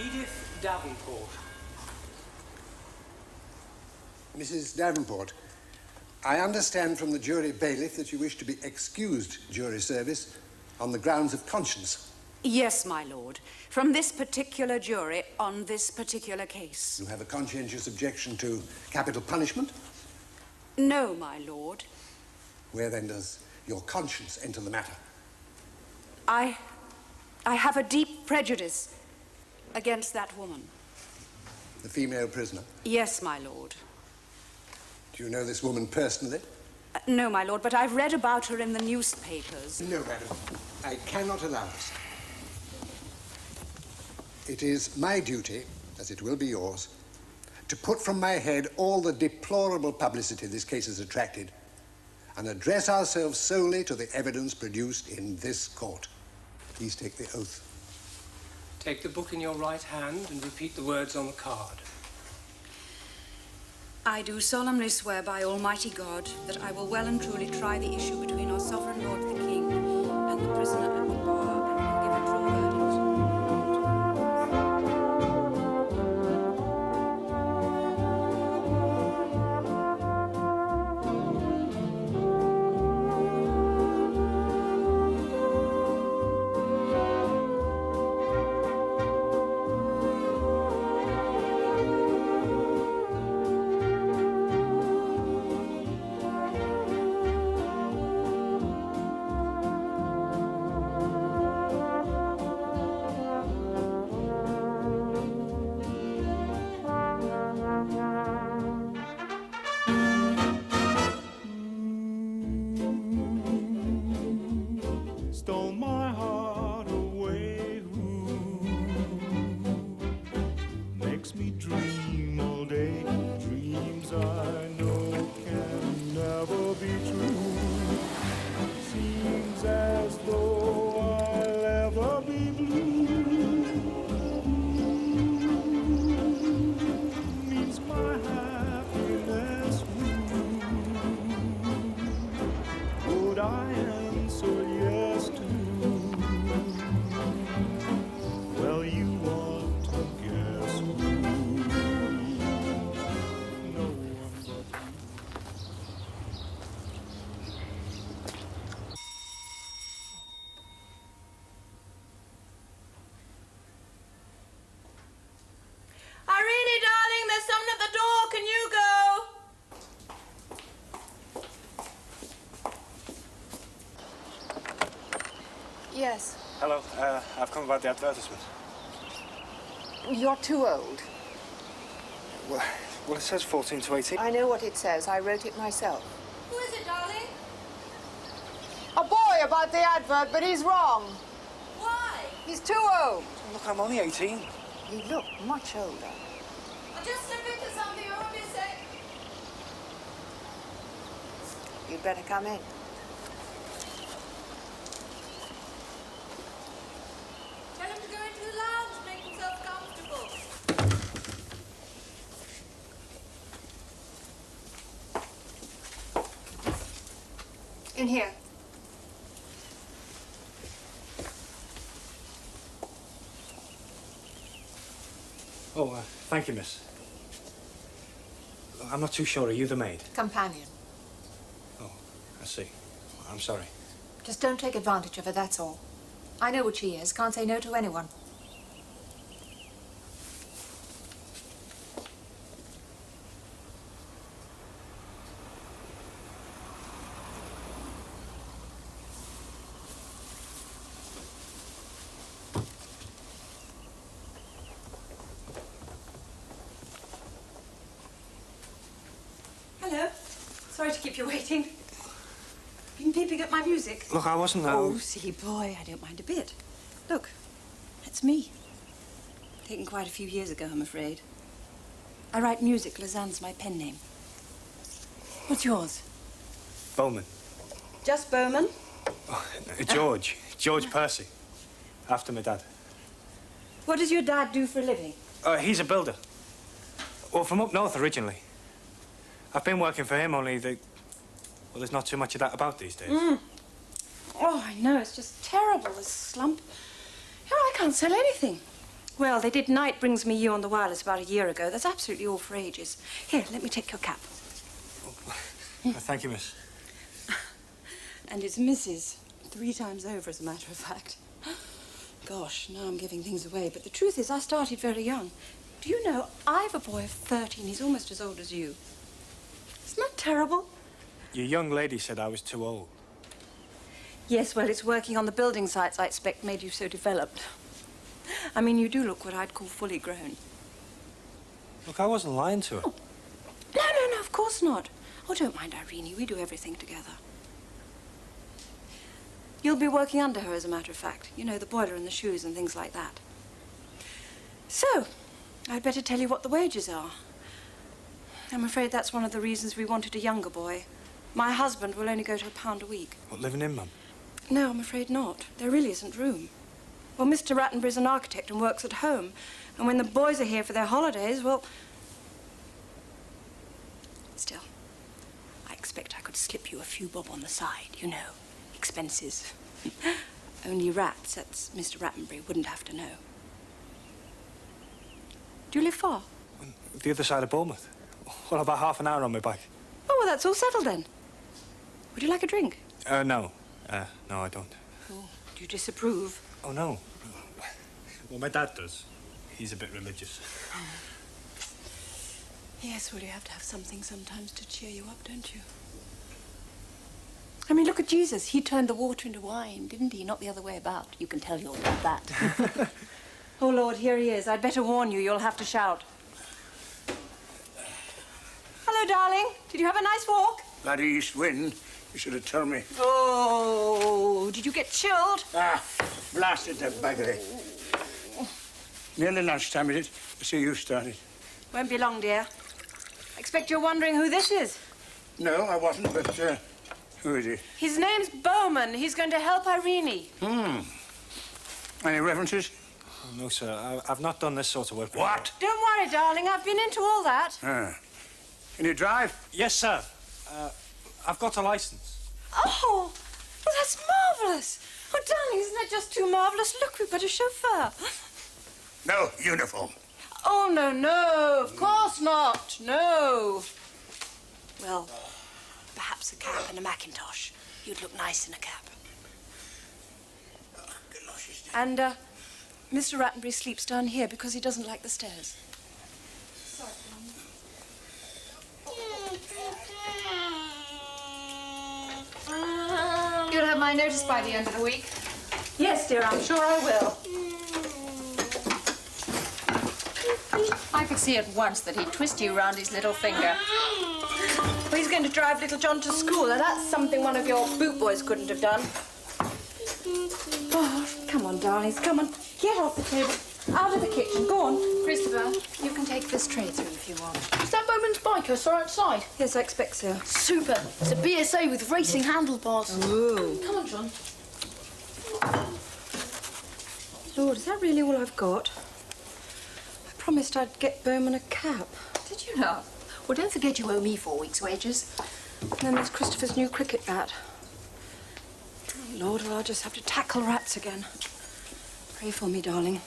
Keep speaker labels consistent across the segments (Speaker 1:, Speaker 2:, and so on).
Speaker 1: Edith Davenport.
Speaker 2: Mrs. Davenport, I understand from the jury bailiff that you wish to be excused jury service on the grounds of conscience.
Speaker 3: Yes, my lord. From this particular jury on this particular case.
Speaker 2: You have a conscientious objection to capital punishment?
Speaker 3: No, my lord.
Speaker 2: Where then does your conscience enter the matter?
Speaker 3: I have a deep prejudice against that woman.
Speaker 2: The female prisoner?
Speaker 3: Yes, my lord.
Speaker 2: Do you know this woman personally?
Speaker 3: No, my lord, but I've read about her in the newspapers.
Speaker 2: No, madam. I cannot allow this. It is my duty, as it will be yours, to put from my head all the deplorable publicity this case has attracted and address ourselves solely to the evidence produced in this court. Please take the oath.
Speaker 1: Take the book in your right hand and repeat the words on the card.
Speaker 3: I do solemnly swear by Almighty God that I will well and truly try the issue between our sovereign lord the king and the prisoner at the bar and will give a true verdict.
Speaker 4: Stole my heart away, makes me dream all day, dreams I know can never be true. Seems as though I'll ever be blue. Means my happiness would I answer yes to? Well, you want to guess who? No one but you.
Speaker 5: Irene, darling, there's someone at the door. Can you go?
Speaker 6: Yes.
Speaker 7: Hello, I've come about the advertisement.
Speaker 6: You're too old.
Speaker 7: Well, it says 14 to 18.
Speaker 6: I know what it says. I wrote it myself.
Speaker 5: Who is it, darling?
Speaker 6: A boy about the advert, but he's wrong.
Speaker 5: Why?
Speaker 6: He's too old.
Speaker 7: Look, I'm only 18.
Speaker 6: You look much older.
Speaker 5: I'll just slip into something. I won't be a sec.
Speaker 6: You'd better come in.
Speaker 5: Tell him to go into the lounge, make himself comfortable.
Speaker 6: In here.
Speaker 7: Oh, thank you, miss. I'm not too sure. Are you the maid?
Speaker 6: Companion.
Speaker 7: Oh, I see. I'm sorry.
Speaker 6: Just don't take advantage of her, that's all. I know what she is. Can't say no to anyone.
Speaker 3: Hello. Sorry to keep you waiting. Been peeping at my music.
Speaker 7: Look, I wasn't...
Speaker 3: Oh, silly boy, I don't mind a bit. Look, that's me. Taken quite a few years ago, I'm afraid. I write music. Lausanne's my pen name. What's yours?
Speaker 7: Bowman.
Speaker 3: Just Bowman?
Speaker 7: Oh, George. George Percy. After my dad.
Speaker 3: What does your dad do for a living?
Speaker 7: He's a builder. Well, from up north originally. I've been working for him, only well, there's not too much of that about these days.
Speaker 3: Oh, I know. It's just terrible, this slump. You know, I can't sell anything. Well, they did Night Brings Me You on the wireless about a year ago. That's absolutely all for ages. Here, let me take your cap.
Speaker 7: Thank you, miss.
Speaker 3: And it's Mrs. 3 times over, as a matter of fact. Gosh, now I'm giving things away. But the truth is, I started very young. Do you know, I've a boy of 13. He's almost as old as you. Isn't that terrible?
Speaker 7: Your young lady said I was too old.
Speaker 3: Yes, well, it's working on the building sites, I expect, made you so developed. I mean, you do look what I'd call fully grown.
Speaker 7: Look, I wasn't lying to her.
Speaker 3: Oh. No, of course not. Oh, don't mind Irene. We do everything together. You'll be working under her, as a matter of fact. You know, the boiler and the shoes and things like that. So, I'd better tell you what the wages are. I'm afraid that's one of the reasons we wanted a younger boy. My husband will only go to £1 a week.
Speaker 7: What, living in, Mum?
Speaker 3: No, I'm afraid not. There really isn't room. Well, Mr. Rattenbury's an architect and works at home. And when the boys are here for their holidays, well... Still, I expect I could slip you a few bob on the side, you know. Expenses. Only rats, that's Mr. Rattenbury, wouldn't have to know. Do you live far?
Speaker 7: The other side of Bournemouth. Well, about half an hour on my bike.
Speaker 3: Oh, well, that's all settled then. Would you like a drink?
Speaker 7: No. No, I don't.
Speaker 3: Oh, do you disapprove?
Speaker 7: Oh, no. Well, my dad does. He's a bit religious.
Speaker 3: Yes, well, you have to have something sometimes to cheer you up, don't you? I mean, look at Jesus. He turned the water into wine, didn't he? Not the other way about. You can tell you're about that. Oh, Lord, here he is. I'd better warn you. You'll have to shout. Hello, darling. Did you have a nice walk?
Speaker 8: Bloody east wind. You should have told me.
Speaker 3: Oh, did you get chilled?
Speaker 8: Ah, blasted the buggery. Nearly lunchtime, is it? I see you started.
Speaker 3: Won't be long, dear. I expect you're wondering who this is.
Speaker 8: No, I wasn't, but who is he?
Speaker 3: His name's Bowman. He's going to help Irene.
Speaker 8: Any references?
Speaker 7: Oh, no, sir. I've not done this sort of work before.
Speaker 8: What?
Speaker 3: Don't worry, darling. I've been into all that.
Speaker 8: Can you drive?
Speaker 7: Yes, sir. I've got a license.
Speaker 3: Oh, well, that's marvellous. Oh, darling, isn't that just too marvellous? Look, we've got a chauffeur.
Speaker 8: No uniform.
Speaker 3: Oh, no, of course not. No. Well, perhaps a cap and a mackintosh. You'd look nice in a cap. And, Mr. Rattenbury sleeps down here because he doesn't like the stairs. Sorry,
Speaker 6: You'll have my notice by the end of the week.
Speaker 3: Yes, dear, I'm sure I will.
Speaker 6: I could see at once that he'd twist you round his little finger.
Speaker 3: Well, he's going to drive little John to school, and that's something one of your boot boys couldn't have done. Oh, come on, darlings, come on. Get off the table. Out of the kitchen. Go on.
Speaker 6: Christopher, you can take this tray through if you want.
Speaker 5: Is that Bowman's bike I saw outside?
Speaker 3: Yes, I expect so.
Speaker 5: Super. It's a BSA with racing handlebars.
Speaker 3: Ooh.
Speaker 5: Come on, John.
Speaker 3: Lord, is that really all I've got? I promised I'd get Bowman a cap.
Speaker 6: Did you know? Well, don't forget you owe me 4 weeks' wages.
Speaker 3: And then there's Christopher's new cricket bat. Oh, Lord, well, I'll just have to tackle rats again. Pray for me, darling.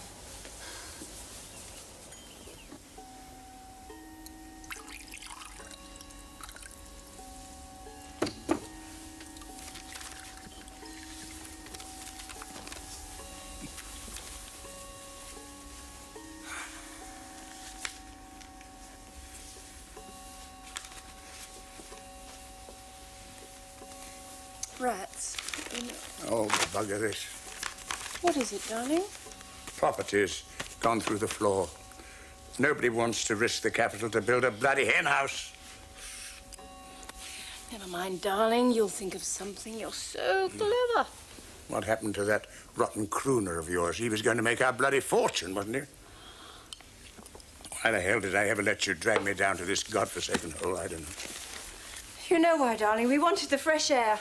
Speaker 3: Rats.
Speaker 8: Oh, bugger this.
Speaker 3: What is it, darling?
Speaker 8: Property's gone through the floor. Nobody wants to risk the capital to build a bloody hen house.
Speaker 3: Never mind, darling. You'll think of something. You're so clever.
Speaker 8: What happened to that rotten crooner of yours? He was going to make our bloody fortune, wasn't he? Why the hell did I ever let you drag me down to this godforsaken hole? I don't know.
Speaker 3: You know why, darling. We wanted the fresh air.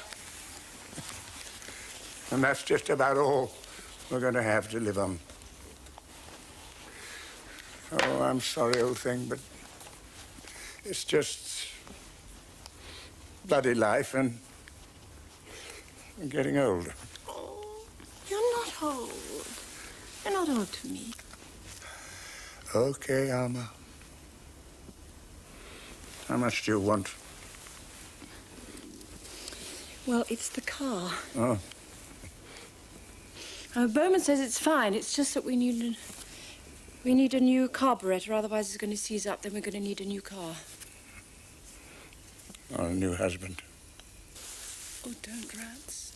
Speaker 8: And that's just about all we're going to have to live on. Oh, I'm sorry, old thing, but it's just bloody life and getting older.
Speaker 3: Oh, you're not old. You're not old to me.
Speaker 8: Okay, Alma. How much do you want?
Speaker 3: Well, it's the car.
Speaker 8: Oh,
Speaker 3: Bowman says it's fine. It's just that we need a new carburetor, otherwise it's going to seize up. Then we're going to need a new car.
Speaker 8: a new husband.
Speaker 3: Oh, don't, Rats.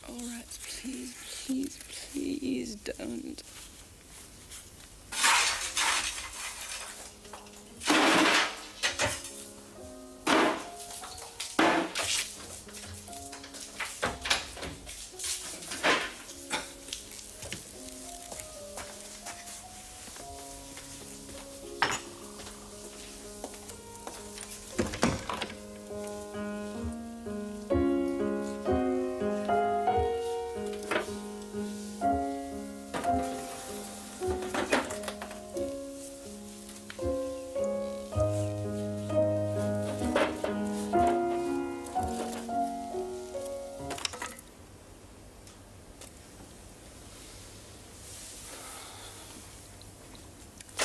Speaker 3: Oh, Rats, please, please, please don't.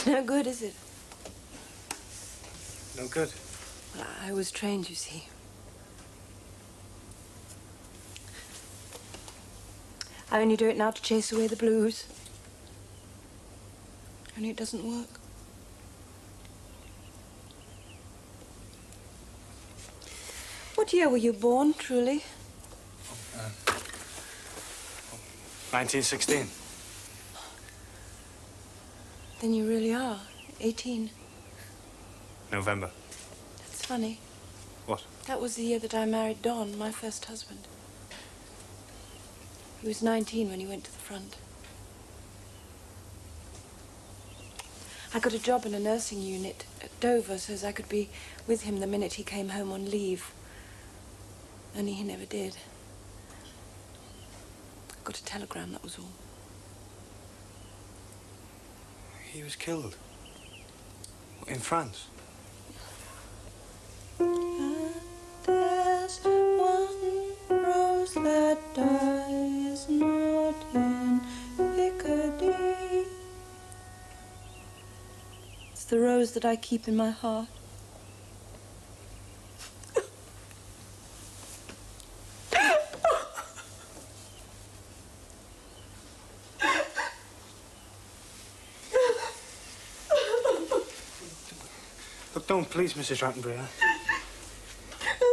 Speaker 3: No good, is it?
Speaker 7: No good.
Speaker 3: Well, I was trained, you see. I only do it now to chase away the blues. Only it doesn't work. What year were you born, truly?
Speaker 7: 1916.
Speaker 3: Then you really are 18.
Speaker 7: November.
Speaker 3: That's funny.
Speaker 7: What?
Speaker 3: That was the year that I married Don, my first husband. He was 19 when he went to the front. I got a job in a nursing unit at Dover so as I could be with him the minute he came home on leave. Only he never did. Got a telegram, that was all.
Speaker 7: He was killed. In France.
Speaker 3: There's one rose that dies not in Picardy. It's the rose that I keep in my heart.
Speaker 7: Look, don't, please, Mrs. Rattenbury.
Speaker 3: I'm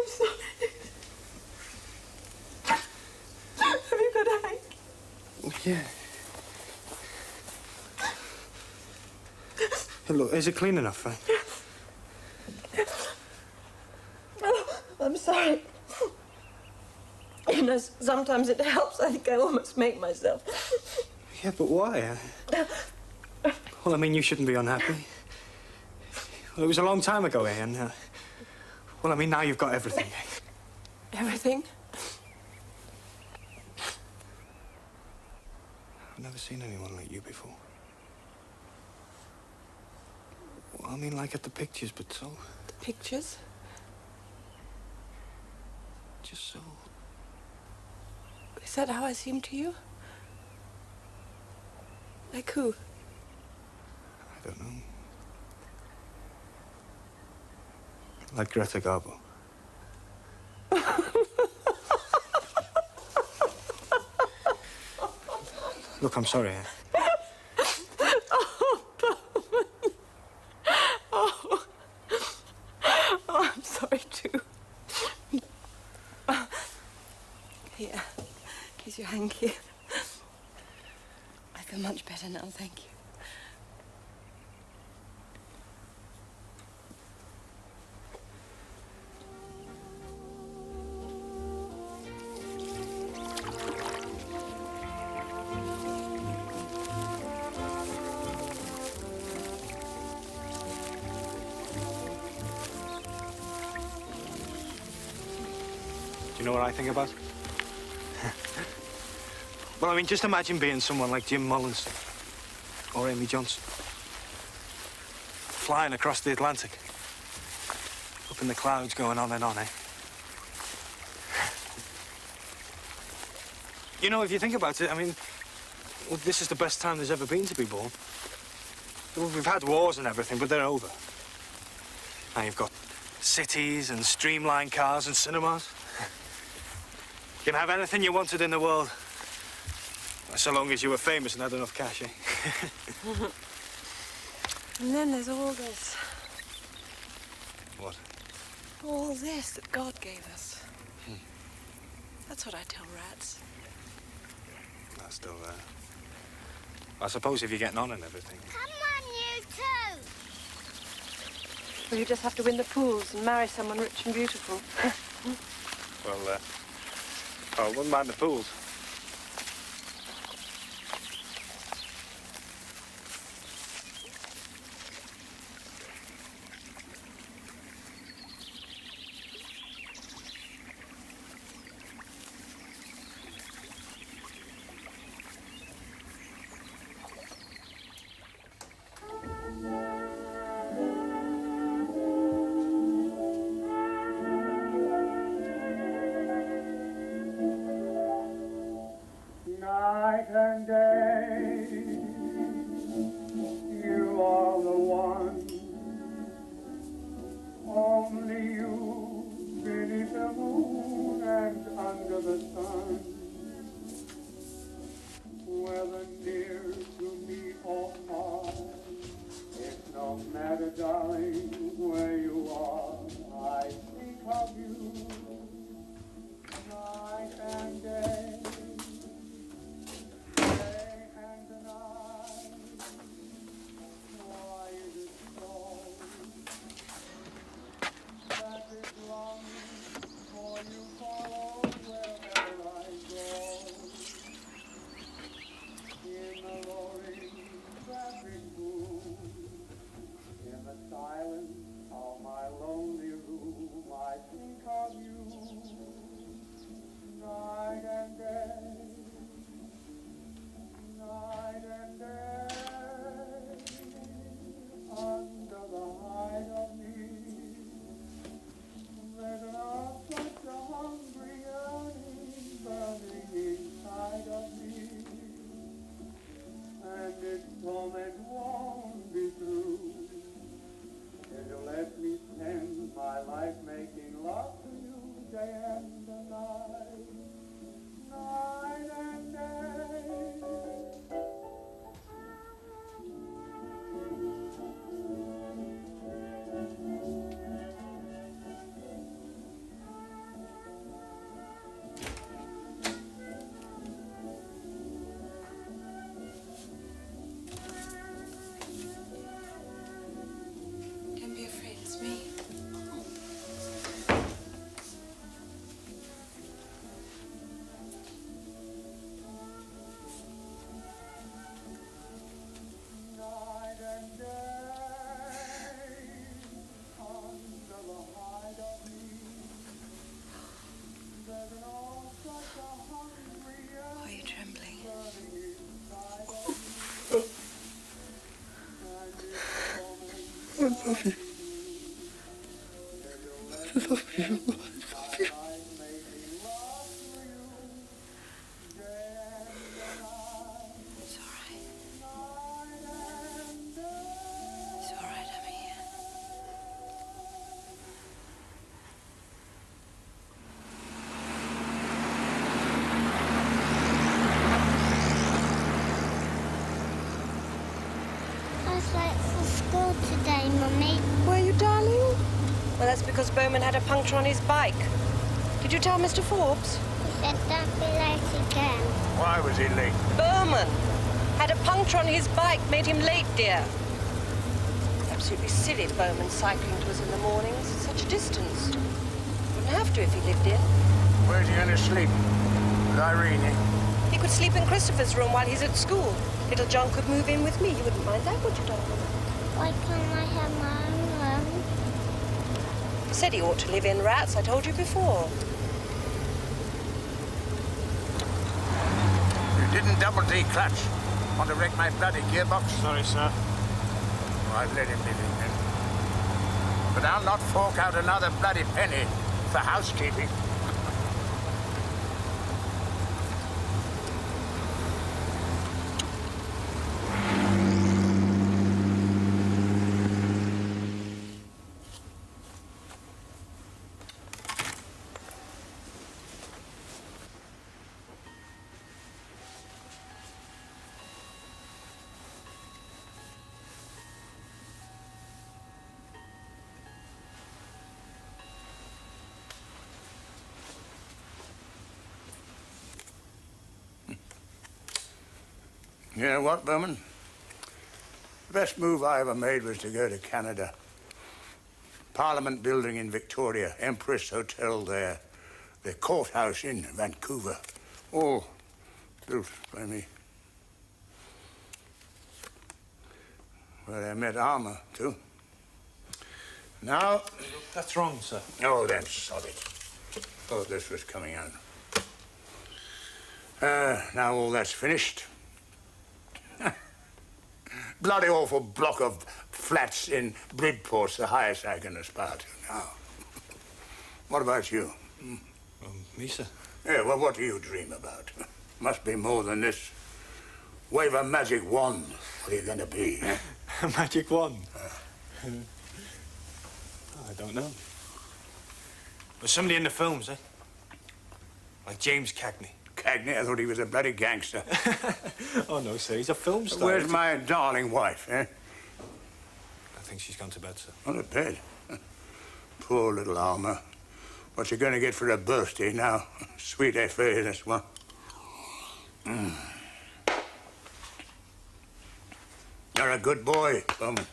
Speaker 3: sorry. Have you got a hank?
Speaker 7: Oh, yeah. Hey, look, is it clean enough, right?
Speaker 3: Oh, I'm sorry. You know, sometimes it helps. I think I almost make myself.
Speaker 7: Yeah, but why? Well, I mean, you shouldn't be unhappy. Well, it was a long time ago, eh? And, well, I mean, now you've got everything.
Speaker 3: Everything?
Speaker 7: I've never seen anyone like you before. Well, I mean, like at the pictures, but so...
Speaker 3: The pictures?
Speaker 7: Just so...
Speaker 3: Is that how I seem to you? Like who?
Speaker 7: I don't know. Like Greta Garbo. Look, I'm sorry.
Speaker 3: Oh, I'm sorry too. Here, here's your hanky. I feel much better now, thank you.
Speaker 7: Do you know what I think about? Well, I mean, just imagine being someone like Jim Mullins or Amy Johnson. Flying across the Atlantic. Up in the clouds going on and on, eh? You know, if you think about it, I mean, well, this is the best time there's ever been to be born. We've had wars and everything, but they're over. Now you've got cities and streamlined cars and cinemas. You can have anything you wanted in the world, so long as you were famous and had enough cash, eh?
Speaker 3: And then there's all this.
Speaker 7: What?
Speaker 3: All this that God gave us. That's what I tell rats.
Speaker 7: That's still there. I suppose if you're getting on and everything.
Speaker 5: Come on, you two.
Speaker 3: Well, you just have to win the pools and marry someone rich and beautiful.
Speaker 7: Well, I wouldn't mind the pools.
Speaker 4: Night and day, you are the one. Only you beneath the moon and under the sun. Whether near to me or far, it no matter, darling, where you are. I think of you night and day.
Speaker 3: Don't be afraid, it's me. Are you trembling?
Speaker 2: I love you. I love you. I love you.
Speaker 3: It's all right. It's all right, I'm here.
Speaker 5: I was late for school today, Mummy.
Speaker 3: Were you, darling? Well, that's because Bowman had a puncture on his bike. Did you tell Mr. Forbes?
Speaker 5: He said don't be late again.
Speaker 8: Why was he late?
Speaker 3: Bowman had a puncture on his bike, made him late, dear. Absolutely silly, the Bowman cycling to us in the mornings. It's such a distance. Wouldn't have to if he lived in.
Speaker 8: Where's he gonna sleep? With Irene?
Speaker 3: He could sleep in Christopher's room while he's at school. Little John could move in with me. You wouldn't mind that, would you, darling?
Speaker 5: Why can't I have my own room?
Speaker 3: He said he ought to live in Rats. I told you before.
Speaker 8: You didn't double D-clutch. Want to wreck my bloody gearbox?
Speaker 7: Sorry, sir.
Speaker 8: Oh, I've let him live in then. But I'll not fork out another bloody penny for housekeeping. You know what, Bowman? The best move I ever made was to go to Canada. Parliament building in Victoria, Empress Hotel there, the courthouse in Vancouver, all built by me. Where I met Armour, too. Now...
Speaker 7: That's wrong, sir.
Speaker 8: Oh, then sod it. Thought this was coming out. Now all that's finished. Bloody awful block of flats in Bridport's the highest I can aspire to now. What about you?
Speaker 7: Me, sir?
Speaker 8: Yeah, well, what do you dream about? Must be more than this. Wave a magic wand. What are you going to be?
Speaker 7: A magic wand? I don't know. But somebody in the films, eh? Like James Cagney.
Speaker 8: Cagney? I thought he was a bloody gangster.
Speaker 7: Oh, no, sir. He's a film star.
Speaker 8: Where's my darling wife, eh?
Speaker 7: I think she's gone to bed, sir.
Speaker 8: On to bed? Poor little Armour. What's she going to get for her birthday now? Sweet F.A., this one. You're a good boy, Bowman.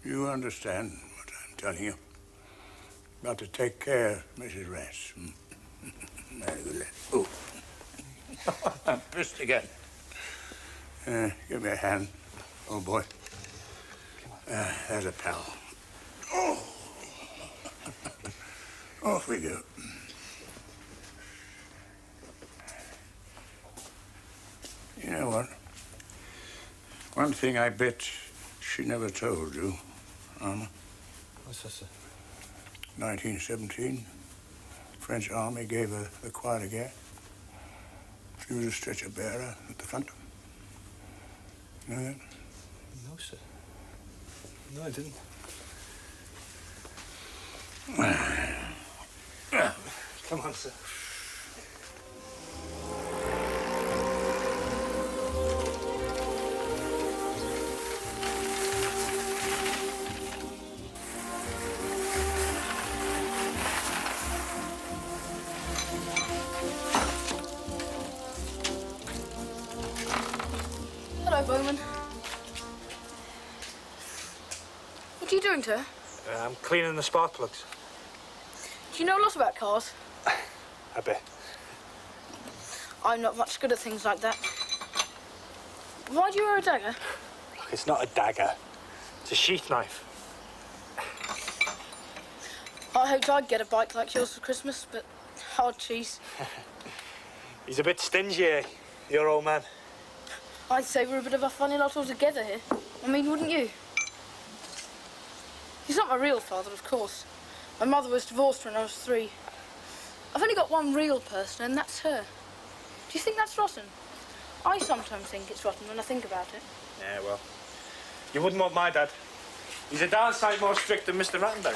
Speaker 8: You understand what I'm telling you. Got to take care of Mrs. Rance. Very good lad. Oh. I'm pissed again. Give me a hand, old boy. There's a pal. Oh. Off we go. You know what? One thing I bet she never told you, Armour.
Speaker 7: What's that, sir?
Speaker 8: 1917, French army gave her the Croix de Guerre. She was a stretcher bearer at the front. You know that?
Speaker 7: No, sir. No, I didn't. Come on, sir.
Speaker 5: Hello, Bowman. What are you doing to her?
Speaker 7: I'm cleaning the spark plugs.
Speaker 5: Do you know a lot about cars?
Speaker 7: I bet.
Speaker 5: I'm not much good at things like that. Why do you wear a dagger?
Speaker 7: Look, it's not a dagger. It's a sheath knife.
Speaker 5: I hoped I'd get a bike like yours for Christmas, but hard cheese.
Speaker 7: He's a bit stingy, eh? Your old man.
Speaker 5: I'd say we're a bit of a funny lot altogether here. I mean, wouldn't you? He's not my real father, of course. My mother was divorced when I was 3. I've only got one real person, and that's her. Do you think that's rotten? I sometimes think it's rotten when I think about it.
Speaker 7: Yeah, well, you wouldn't want my dad. He's a darn sight more strict than Mr. Rattenberry.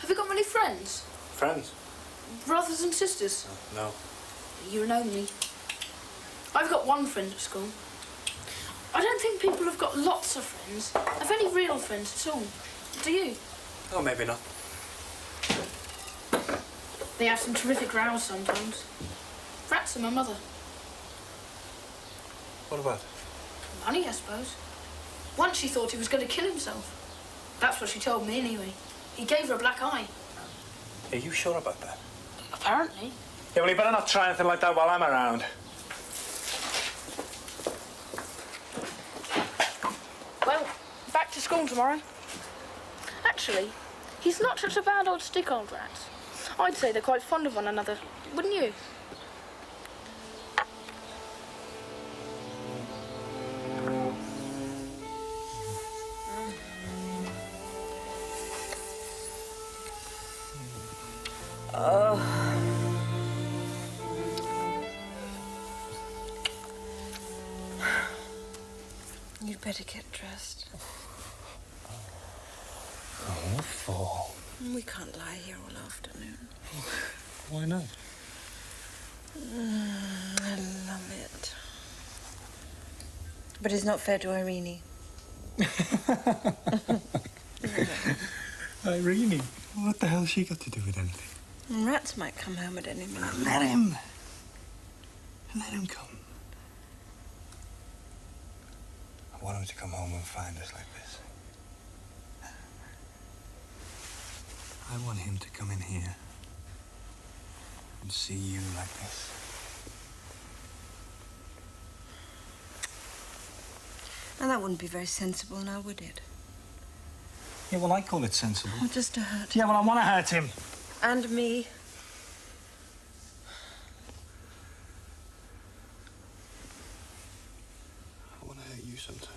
Speaker 5: Have you got many friends?
Speaker 7: Friends?
Speaker 5: Brothers and sisters?
Speaker 7: No.
Speaker 5: You're lonely. I've got one friend at school. I don't think people have got lots of friends. Have any real friends at all? Do you?
Speaker 7: Oh, maybe not.
Speaker 5: They have some terrific rows sometimes. Rats and my mother.
Speaker 7: What about?
Speaker 5: Money, I suppose. Once she thought he was going to kill himself. That's what she told me, anyway. He gave her a black eye.
Speaker 7: Are you sure about that?
Speaker 5: Apparently.
Speaker 7: Yeah, well, you better not try anything like that while I'm around.
Speaker 5: Well, back to school tomorrow. Actually, he's not such a bad old stick, old rat. I'd say they're quite fond of one another, wouldn't you?
Speaker 3: You'd better get dressed.
Speaker 7: What for?
Speaker 3: We can't lie here all afternoon.
Speaker 7: Why not?
Speaker 3: I love it. But it's not fair to Irene.
Speaker 7: Irene? What the hell's she got to do with anything?
Speaker 3: And rats might come home at any minute.
Speaker 7: Let him. Let him come. I want him to come home and find us like this. I want him to come in here and see you like this.
Speaker 3: Now, that wouldn't be very sensible now, would it?
Speaker 7: Yeah, well, I call it sensible.
Speaker 3: Oh, just to hurt
Speaker 7: Yeah, well, I want to hurt him.
Speaker 3: and me.
Speaker 7: I want to hurt you sometime.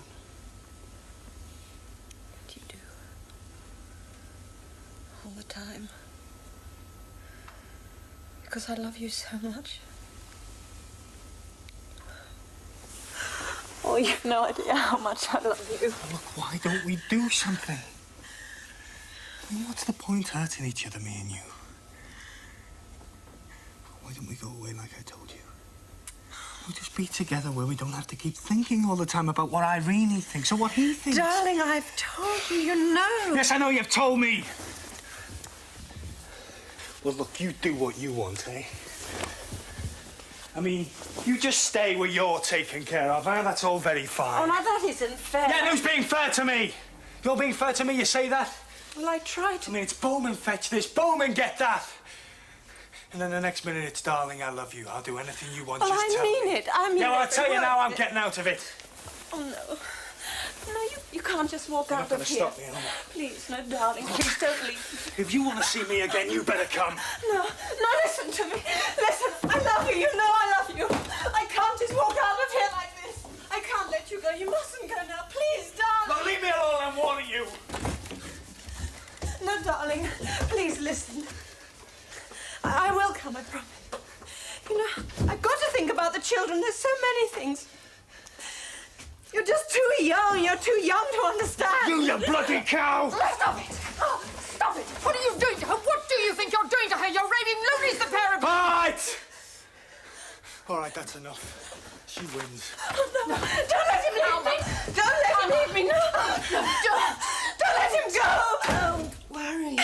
Speaker 3: You do. All the time. Because I love you so much. Oh, you've no idea how much I love you.
Speaker 7: Look, why don't we do something? I mean, what's the point hurting each other, me and you? Why don't we go away like I told you? We'll just be together where we don't have to keep thinking all the time about what Irene thinks or what he thinks.
Speaker 3: Darling, I've told you, you know.
Speaker 7: Yes, I know you've told me. Well, look, you do what you want, eh? I mean, you just stay where you're taken care of, eh? That's all very fine.
Speaker 3: Oh, now that isn't fair.
Speaker 7: Yeah, who's being fair to me? You're being fair to me, you say that?
Speaker 3: Well, I tried to.
Speaker 7: I mean, it's Bowman fetch this, Bowman get that. And then the next minute it's, darling, I love you. I'll do anything you want,
Speaker 3: Well,
Speaker 7: just tell me.
Speaker 3: I mean it. I mean
Speaker 7: Yeah, well, I
Speaker 3: every
Speaker 7: tell you
Speaker 3: word
Speaker 7: now,
Speaker 3: of
Speaker 7: I'm
Speaker 3: it.
Speaker 7: getting out of it.
Speaker 3: Oh, no. No, you can't just walk
Speaker 7: You're
Speaker 3: out
Speaker 7: not
Speaker 3: of
Speaker 7: gonna
Speaker 3: here.
Speaker 7: stop me, am I?
Speaker 3: Please, no, darling. Please don't leave.
Speaker 7: If you want to see me again, you better come.
Speaker 3: No, listen to me. Listen, I love you. You know I love you. I can't just walk out of here like this. I can't let you go. You mustn't go now. Please, darling.
Speaker 7: Well, leave me alone, I'm warning you.
Speaker 3: No, darling. Please listen. I will come, I promise. You know, I've got to think about the children. There's so many things. You're just too young. You're too young to understand.
Speaker 7: You bloody cow!
Speaker 6: Stop it! Oh, stop it! What are you doing to her? What do you think you're doing to her? You're raving loonies, the pair of you!
Speaker 7: All right, that's enough. She wins.
Speaker 3: Oh, no. Don't let him leave me. Don't let him leave me. No. Don't let him go. Don't worry.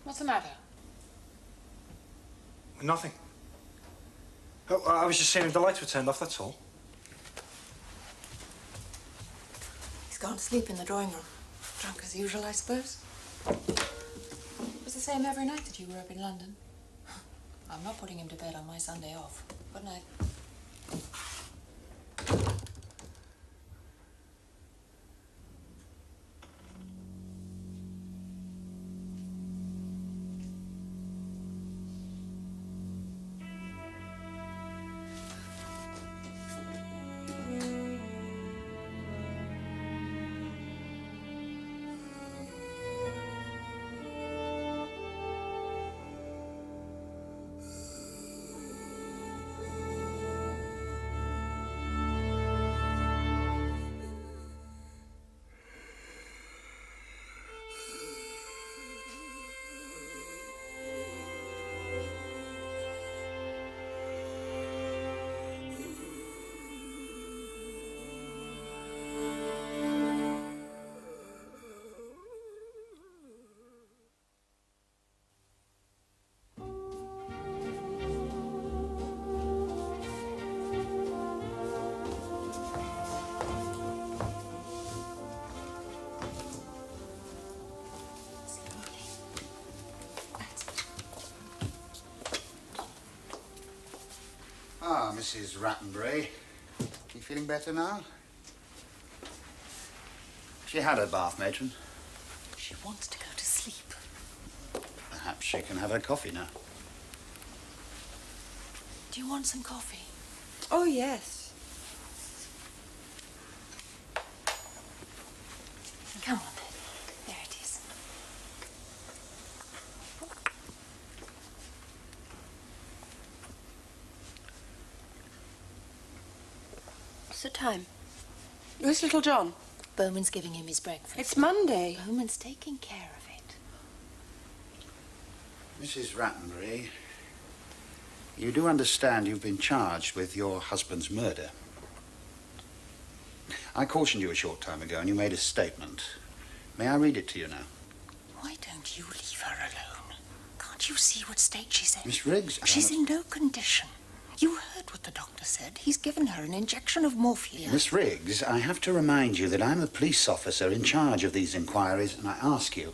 Speaker 6: What's the matter?
Speaker 7: Nothing. Oh, I was just seeing if the lights were turned off, that's all.
Speaker 6: He's gone to sleep in the drawing room. Drunk as usual, I suppose. It was the same every night that you were up in London. I'm not putting him to bed on my Sunday off. Good night.
Speaker 9: Mrs. Rattenbury. You feeling better now? She had her bath, matron.
Speaker 6: She wants to go to sleep.
Speaker 9: Perhaps she can have her coffee now.
Speaker 6: Do you want some coffee?
Speaker 3: Oh, yes.
Speaker 6: Come on, then. There it is.
Speaker 3: What's the time? Where's little John?
Speaker 6: Bowman's giving him his breakfast.
Speaker 3: It's Monday.
Speaker 6: Bowman's taking care of it.
Speaker 9: Mrs. Rattenbury, you do understand you've been charged with your husband's murder. I cautioned you a short time ago and you made a statement. May I read it to you now?
Speaker 6: Why don't you leave her alone? Can't you see what state she's in?
Speaker 9: Miss Riggs,
Speaker 6: She's in no condition. You heard what the doctor said. He's given her an injection of morphine.
Speaker 9: Miss Riggs, I have to remind you that I'm a police officer in charge of these inquiries, and I ask you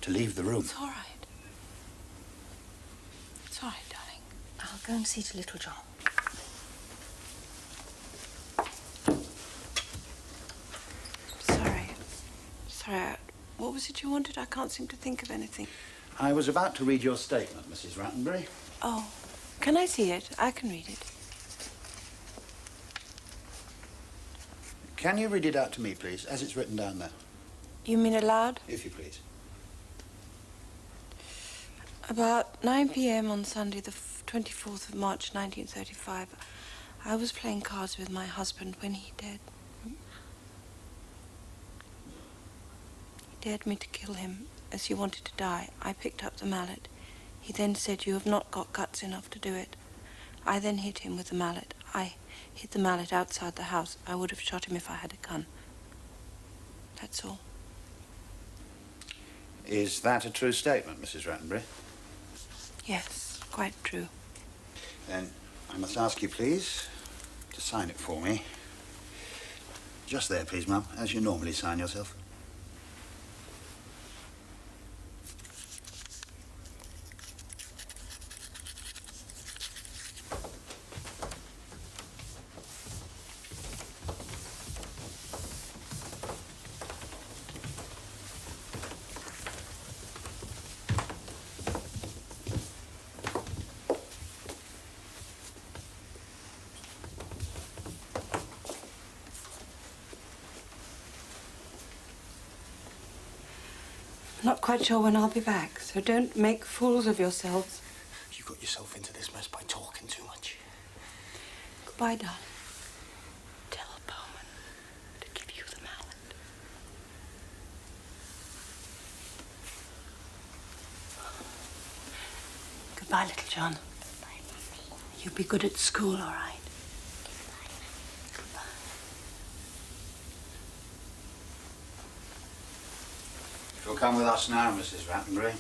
Speaker 9: to leave the room.
Speaker 6: It's all right. It's all right, darling. I'll go and see to little John.
Speaker 3: Sorry. What was it you wanted? I can't seem to think of anything.
Speaker 9: I was about to read your statement, Mrs. Rattenbury.
Speaker 3: Oh, can I see it? I can read it.
Speaker 9: Can you read it out to me, please, as it's written down there?
Speaker 3: You mean aloud?
Speaker 9: If you please.
Speaker 3: About 9 p.m. on Sunday, the 24th of March, 1935, I was playing cards with my husband when he dared me to kill him, as he wanted to die. I picked up the mallet. He then said, "You have not got guts enough to do it." I then hit him with the mallet. I hit the mallet outside the house. I would have shot him if I had a gun. That's all.
Speaker 9: Is that a true statement, Mrs. Rattenbury?
Speaker 3: Yes, quite true.
Speaker 9: Then I must ask you, please, to sign it for me. Just there, please, Mum, as you normally sign yourself.
Speaker 3: I'm not quite sure when I'll be back, so don't make fools of yourselves.
Speaker 7: You got yourself into this mess by talking too much.
Speaker 3: Goodbye, darling. Tell Bowman to give you the mallet. Goodbye, little John.
Speaker 6: Goodbye, Mummy.
Speaker 3: You be good at school, all right?
Speaker 9: You'll come with us now, Mrs. Rattenbury.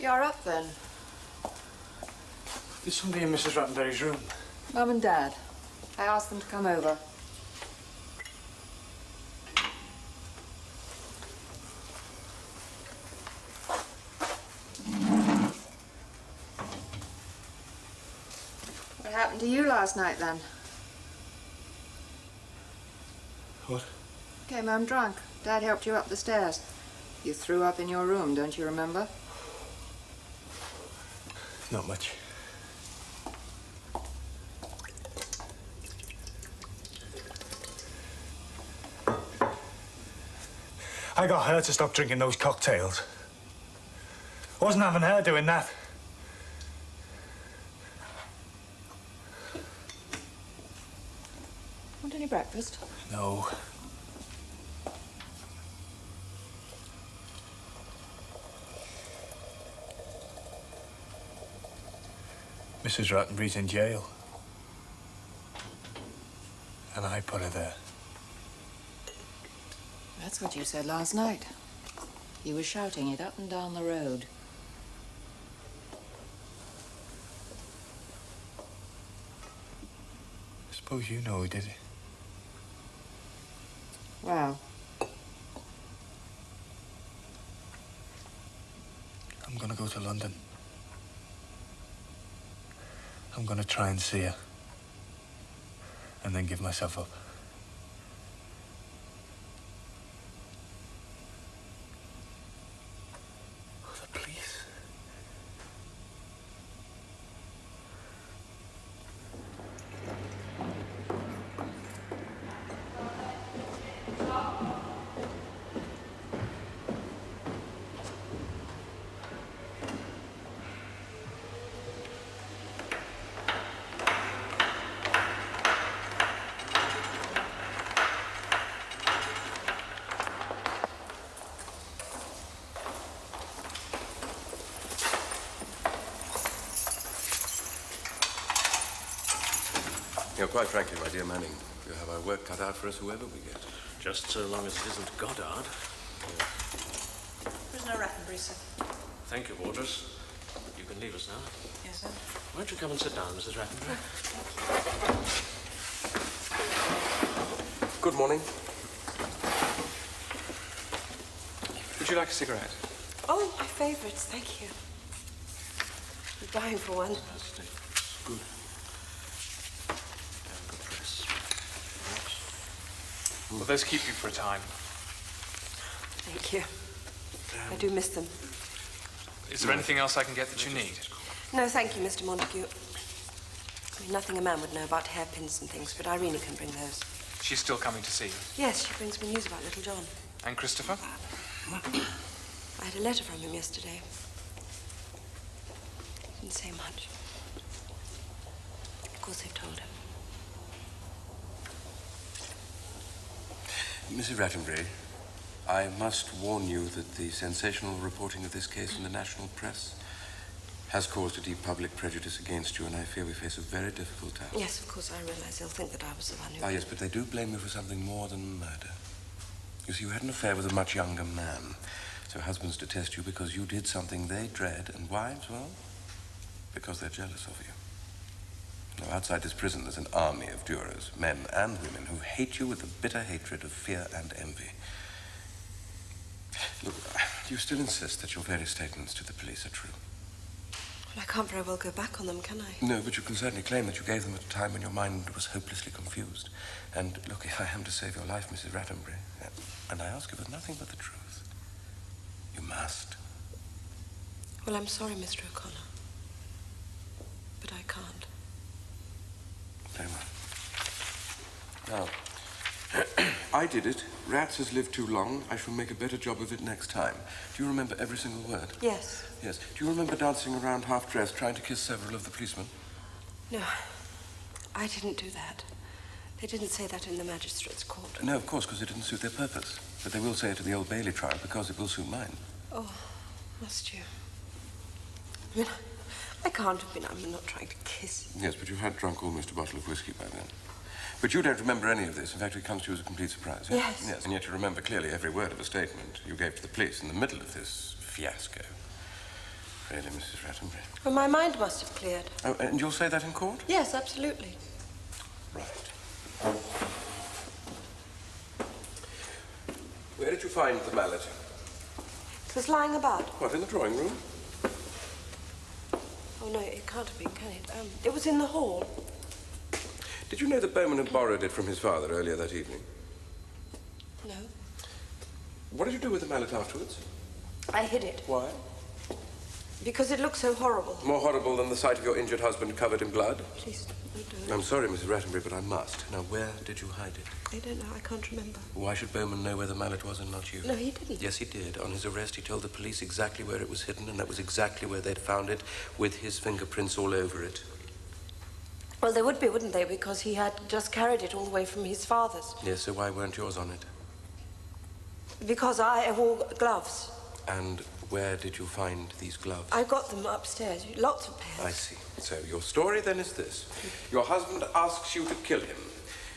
Speaker 6: You're up then.
Speaker 7: There's somebody in Mrs. Rattenbury's room.
Speaker 6: Mum and Dad. I asked them to come over. What happened to you last night then?
Speaker 7: What?
Speaker 6: Came home drunk. Dad helped you up the stairs. You threw up in your room, don't you remember?
Speaker 7: Not much. I got her to stop drinking those cocktails. Wasn't having her doing that.
Speaker 6: Want any breakfast?
Speaker 7: No. Mrs. Rattenbury's in jail. And I put her there.
Speaker 6: That's what you said last night. You were shouting it up and down the road.
Speaker 7: I suppose you know who did it.
Speaker 6: Well,
Speaker 7: I'm gonna go to London. I'm gonna try and see her. And then give myself up. Oh, the police.
Speaker 10: You know, quite frankly, my dear Manning, we'll have our work cut out for us, whoever we get.
Speaker 11: Just so long as it isn't Goddard.
Speaker 6: Prisoner Rattenbury, sir.
Speaker 11: Thank you, Wardress. You can leave us now.
Speaker 6: Yes, sir.
Speaker 11: Won't you come and sit down, Mrs. Rattenbury?
Speaker 10: Good morning.
Speaker 1: Would you like a cigarette?
Speaker 3: Oh, my favourites, thank you. I'm buying for one.
Speaker 11: Good.
Speaker 1: Will those keep you for a time?
Speaker 3: Thank you. I do miss them.
Speaker 1: Is there anything else I can get that you need?
Speaker 3: No, thank you, Mr. Montague. I mean, nothing a man would know about hairpins and things, but Irene can bring those.
Speaker 1: She's still coming to see you.
Speaker 3: Yes, she brings me news about little John.
Speaker 1: And Christopher?
Speaker 3: I had a letter from him yesterday. Didn't say much. Of course, they've told him.
Speaker 10: Mrs. Rattenbury, I must warn you that the sensational reporting of this case in the national press has caused a deep public prejudice against you, and I fear we face a very difficult task.
Speaker 3: Yes, of course, I realise they'll think that I was the one who...
Speaker 10: Ah, yes, but they do blame you for something more than murder. You see, you had an affair with a much younger man. So husbands detest you because you did something they dread, and wives, well, because they're jealous of you. Now, outside this prison, there's an army of jurors, men and women, who hate you with the bitter hatred of fear and envy. Look, do you still insist that your various statements to the police are true?
Speaker 3: Well, I can't very well go back on them, can I?
Speaker 10: No, but you can certainly claim that you gave them at a time when your mind was hopelessly confused. And look, if I am to save your life, Mrs. Rattenbury, and I ask you for nothing but the truth, you must.
Speaker 3: Well, I'm sorry, Mr. O'Connor. But I can't.
Speaker 10: Very well. Now, I did it. Rats has lived too long. I shall make a better job of it next time. Do you remember every single word?
Speaker 3: Yes.
Speaker 10: Yes. Do you remember dancing around half-dressed, trying to kiss several of the policemen?
Speaker 3: No, I didn't do that. They didn't say that in the magistrate's court.
Speaker 10: No, of course, because it didn't suit their purpose. But they will say it at the Old Bailey trial because it will suit mine.
Speaker 3: Oh, must you? I mean, I can't have been. I'm not trying to kiss you.
Speaker 10: Yes, but you've had drunk almost a bottle of whiskey by then. But you don't remember any of this. In fact, it comes to you as a complete surprise.
Speaker 3: Yes.
Speaker 10: Yes, and yet you remember clearly every word of a statement you gave to the police in the middle of this fiasco. Really, Mrs. Rattenbury?
Speaker 3: Well, my mind must have cleared.
Speaker 10: Oh, and you'll say that in court?
Speaker 3: Yes, absolutely.
Speaker 10: Right. Where did you find the mallet?
Speaker 3: It was lying about.
Speaker 10: What, in the drawing room?
Speaker 3: Oh, no, it can't have been, can it? It was in the hall.
Speaker 10: Did you know that Bowman had borrowed it from his father earlier that evening?
Speaker 3: No.
Speaker 10: What did you do with the mallet afterwards?
Speaker 3: I hid it
Speaker 10: Why?
Speaker 3: because it looked so horrible.
Speaker 10: More horrible than the sight of your injured husband covered in blood?
Speaker 3: Please, don't do it.
Speaker 10: I'm sorry, Mrs. Rattenbury, but I must. Now, where did you hide it?
Speaker 3: I don't know. I can't remember.
Speaker 10: Why should Bowman know where the mallet was and not you?
Speaker 3: No, he didn't.
Speaker 10: Yes, he did. On his arrest, he told the police exactly where it was hidden, and that was exactly where they'd found it, with his fingerprints all over it.
Speaker 3: Well, they would be, wouldn't they? Because he had just carried it all the way from his father's.
Speaker 10: Yes, so why weren't yours on it?
Speaker 3: Because I wore gloves.
Speaker 10: And where did you find these gloves?
Speaker 3: I got them upstairs. Lots of pairs.
Speaker 10: I see. So your story then is this. Your husband asks you to kill him.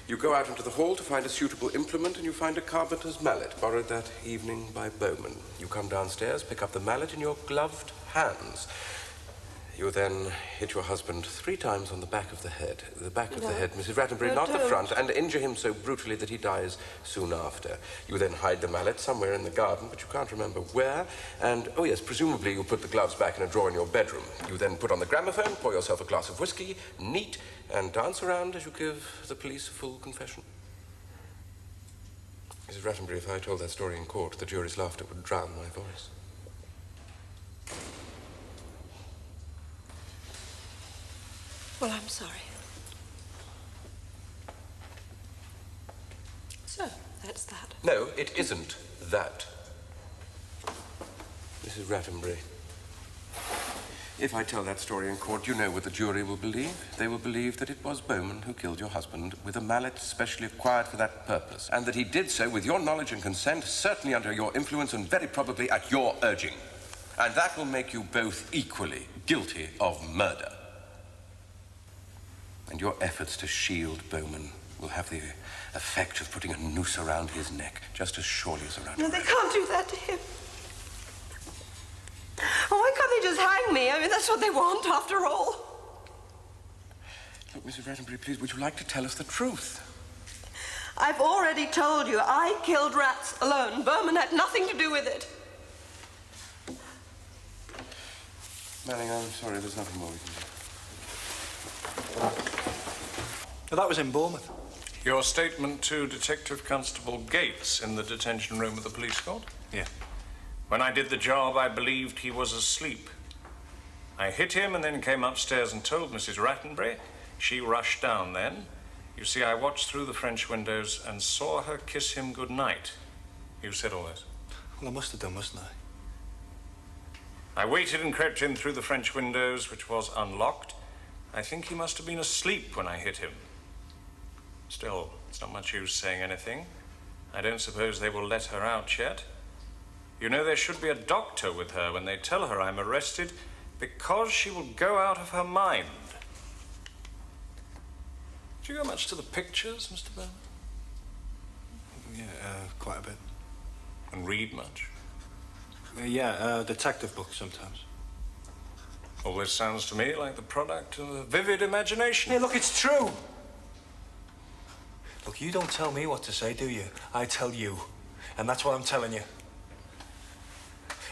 Speaker 10: You go out into the hall to find a suitable implement, and you find a carpenter's mallet, borrowed that evening by Bowman. You come downstairs, pick up the mallet in your gloved hands. You then hit your husband 3 times on the back of the head. The back of the head, Mrs. Rattenbury,
Speaker 3: No,
Speaker 10: not the
Speaker 3: don't.
Speaker 10: front, and injure him so brutally that he dies soon after. You then hide the mallet somewhere in the garden, but you can't remember where. And, oh yes, presumably you put the gloves back in a drawer in your bedroom. You then put on the gramophone, pour yourself a glass of whiskey, neat, and dance around as you give the police a full confession. Mrs. Rattenbury, if I told that story in court, the jury's laughter would drown my voice.
Speaker 3: Well, I'm sorry. So, that's that.
Speaker 10: No, it isn't that. Mrs. Rattenbury, if I tell that story in court, you know what the jury will believe. They will believe that it was Bowman who killed your husband with a mallet specially acquired for that purpose, and that he did so with your knowledge and consent, certainly under your influence and very probably at your urging. And that will make you both equally guilty of murder. And your efforts to shield Bowman will have the effect of putting a noose around his neck, just as surely as around
Speaker 3: No,
Speaker 10: your
Speaker 3: they
Speaker 10: own.
Speaker 3: can't do that to him. Oh, why can't they just hang me? I mean, that's what they want, after all.
Speaker 10: Look, Mrs. Rattenbury, please, would you like to tell us the truth?
Speaker 3: I've already told you, I killed rats alone. Bowman had nothing to do with it.
Speaker 10: Manning, I'm sorry, there's nothing more we can do.
Speaker 7: Well, that was in Bournemouth.
Speaker 12: Your statement to Detective Constable Gates in the detention room of the police court?
Speaker 7: Yeah.
Speaker 12: When I did the job, I believed he was asleep. I hit him and then came upstairs and told Mrs. Rattenbury. She rushed down then. You see, I watched through the French windows and saw her kiss him goodnight. You said all this.
Speaker 7: Well, I must have done, mustn't I?
Speaker 12: I waited and crept in through the French windows, which was unlocked. I think he must have been asleep when I hit him. Still, it's not much use saying anything. I don't suppose they will let her out yet. You know, there should be a doctor with her when they tell her I'm arrested, because she will go out of her mind. Do you go much to the pictures, Mr. Bowman?
Speaker 7: Yeah, quite a bit.
Speaker 12: And read much?
Speaker 7: Detective books sometimes.
Speaker 12: All this sounds to me like the product of a vivid imagination.
Speaker 7: Hey, look, it's true. Look, you don't tell me what to say, do you? I tell you. And that's what I'm telling you.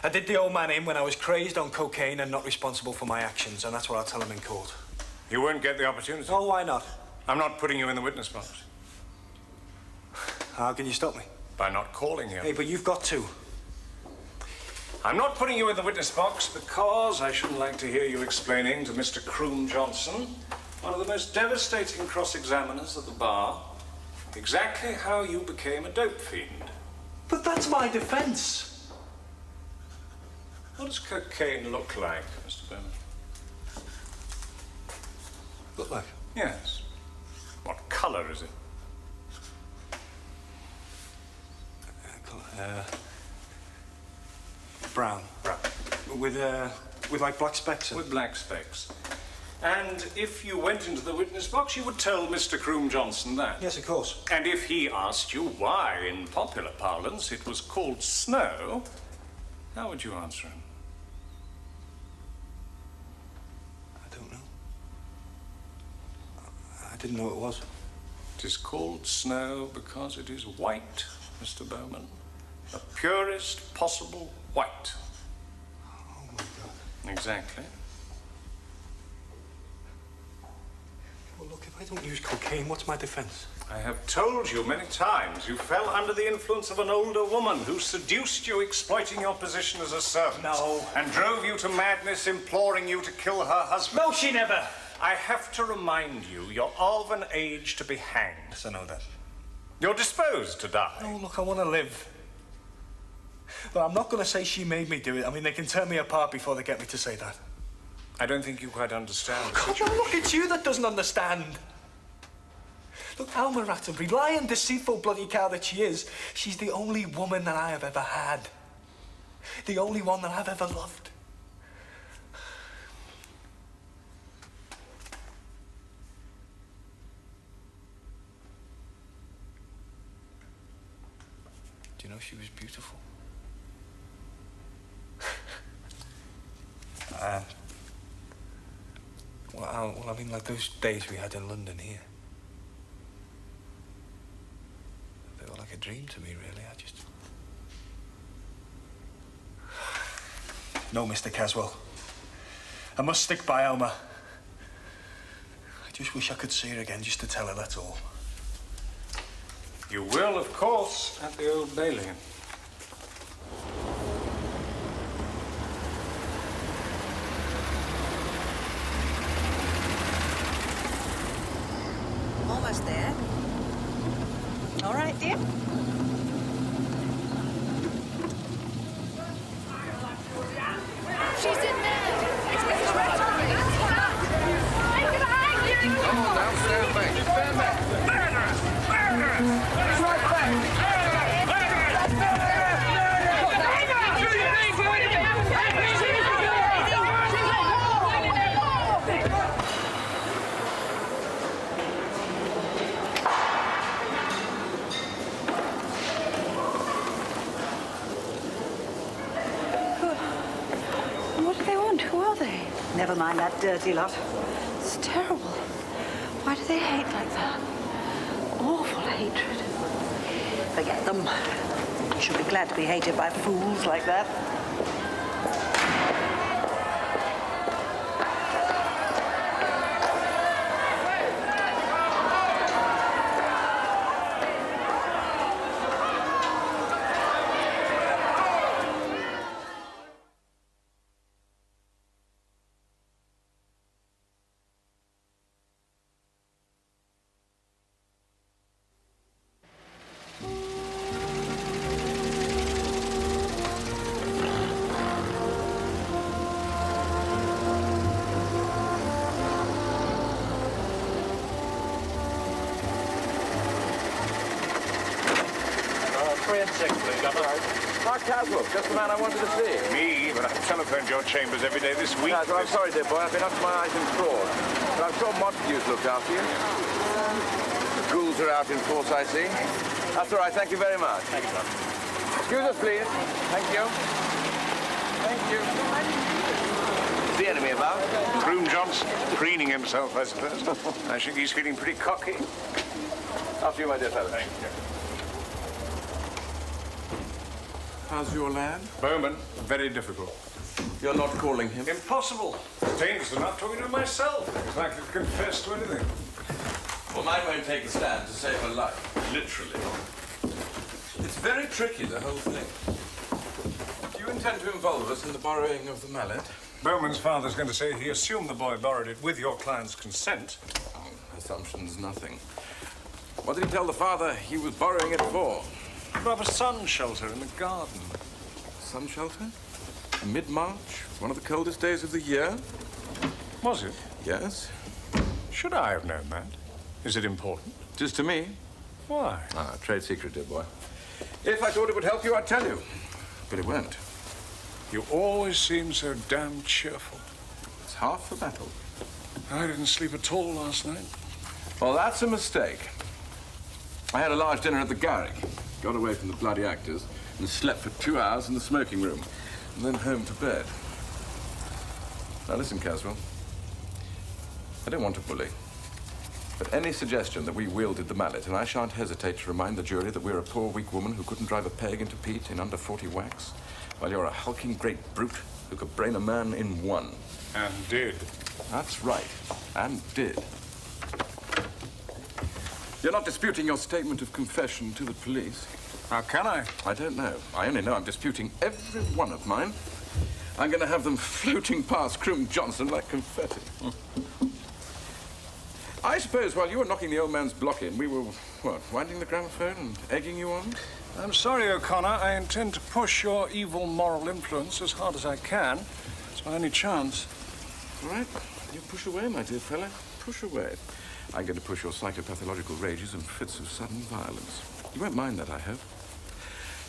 Speaker 7: I did the old man in when I was crazed on cocaine and not responsible for my actions, and that's what I'll tell him in court.
Speaker 12: You won't get the opportunity.
Speaker 7: Oh, why not?
Speaker 12: I'm not putting you in the witness box.
Speaker 7: How can you stop me?
Speaker 12: By not calling you.
Speaker 7: Hey, but you've got to.
Speaker 12: I'm not putting you in the witness box because I shouldn't like to hear you explaining to Mr. Croom Johnson, one of the most devastating cross-examiners at the bar, exactly how you became a dope fiend.
Speaker 7: But that's my defense.
Speaker 12: What does cocaine look like, Mr. Bowman?
Speaker 7: Look like?
Speaker 12: Yes. What colour is it?
Speaker 7: Brown.
Speaker 12: Brown.
Speaker 7: With like black specks in it.
Speaker 12: With black specks. And if you went into the witness box, you would tell Mr. Croom Johnson that.
Speaker 7: Yes, of course.
Speaker 12: And if he asked you why, in popular parlance, it was called snow, how would you answer him?
Speaker 7: I don't know. I didn't know it was.
Speaker 12: It is called snow because it is white, Mr. Bowman. The purest possible white.
Speaker 7: Oh, my God.
Speaker 12: Exactly.
Speaker 7: Well, look, if I don't use cocaine, what's my defense?
Speaker 12: I have told you many times you fell under the influence of an older woman who seduced you, exploiting your position as a servant.
Speaker 7: No.
Speaker 12: And drove you to madness, imploring you to kill her husband.
Speaker 7: No, she never.
Speaker 12: I have to remind you, you're of an age to be hanged.
Speaker 7: Yes, I know that.
Speaker 12: You're disposed to die.
Speaker 7: No, look, I want to live. But I'm not going to say she made me do it. I mean, they can tear me apart before they get me to say that.
Speaker 12: I don't think you quite understand.
Speaker 7: Come on, look, it's you that doesn't understand. Look, Alma Rattenbury, lying, deceitful bloody cow that she is, she's the only woman that I have ever had. The only one that I've ever loved. Do you know she was beautiful? Well, I mean, like those days we had in London here. They were like a dream to me, really. I just... No, Mr. Caswell. I must stick by Alma. I just wish I could see her again, just to tell her, that's all.
Speaker 12: You will, of course, at the Old Bailey.
Speaker 3: Almost there. All right, dear.
Speaker 5: She's in there. It's Mrs. Rattenbury.
Speaker 10: Come on now, stand back. Stand back.
Speaker 4: It's right back!
Speaker 3: What do they want? Who are they?
Speaker 13: Never mind that dirty lot.
Speaker 3: It's terrible. Why do they hate like that? Awful hatred.
Speaker 13: Forget them. You should be glad to be hated by fools like that.
Speaker 10: Mark Caswell, just the man I wanted to see.
Speaker 12: Me? But I've telephoned your chambers every day this week.
Speaker 10: Well, I'm sorry, dear boy. I've been up to my eyes in fraud. But I'm sure Montague's looked after you. The ghouls are out in force, I see. That's all right. Thank you very much.
Speaker 12: Thank you, sir.
Speaker 10: Excuse us, please. Thank you. Thank you. Is the enemy about?
Speaker 12: Groom Johnson, preening himself, I suppose. I think he's feeling pretty cocky.
Speaker 10: After you, my dear fellow.
Speaker 12: Thank you.
Speaker 10: How's your lad?
Speaker 12: Bowman, very difficult.
Speaker 10: You're not calling him?
Speaker 12: Impossible. Dangerous enough talking to myself. He's likely to confess to anything.
Speaker 10: Well, mine won't take a stand to save her life.
Speaker 12: Literally.
Speaker 10: It's very tricky, the whole thing. Do you intend to involve us in the borrowing of the mallet?
Speaker 12: Bowman's father's going to say he assumed the boy borrowed it with your client's consent.
Speaker 10: Oh, assumption's nothing. What did he tell the father he was borrowing it for?
Speaker 12: Rob a sun shelter in the garden.
Speaker 10: Sun shelter? Mid-March? One of the coldest days of the year?
Speaker 12: Was it?
Speaker 10: Yes.
Speaker 12: Should I have known that? Is it important?
Speaker 10: Just to me.
Speaker 12: Why?
Speaker 10: Ah, trade secret, dear boy. If I thought it would help you, I'd tell you. But it won't.
Speaker 12: You always seem so damn cheerful.
Speaker 10: It's half the battle.
Speaker 12: I didn't sleep at all last night.
Speaker 10: Well, that's a mistake. I had a large dinner at the Garrick, got away from the bloody actors, and slept for 2 hours in the smoking room, and then home to bed. Now listen, Caswell. I don't want to bully, but any suggestion that we wielded the mallet, and I shan't hesitate to remind the jury that we're a poor, weak woman who couldn't drive a peg into peat in under 40 whacks, while you're a hulking great brute who could brain a man in one.
Speaker 12: And did.
Speaker 10: That's right, and did. You're not disputing your statement of confession to the police.
Speaker 12: How can I?
Speaker 10: I don't know. I only know I'm disputing every one of mine. I'm going to have them floating past Croom Johnson like confetti. I suppose while you were knocking the old man's block in, we were, what, winding the gramophone and egging you on?
Speaker 12: I'm sorry, O'Connor. I intend to push your evil moral influence as hard as I can. It's my only chance.
Speaker 10: All right. You push away, my dear fellow. Push away. I'm going to push your psychopathological rages and fits of sudden violence. You won't mind that, I hope.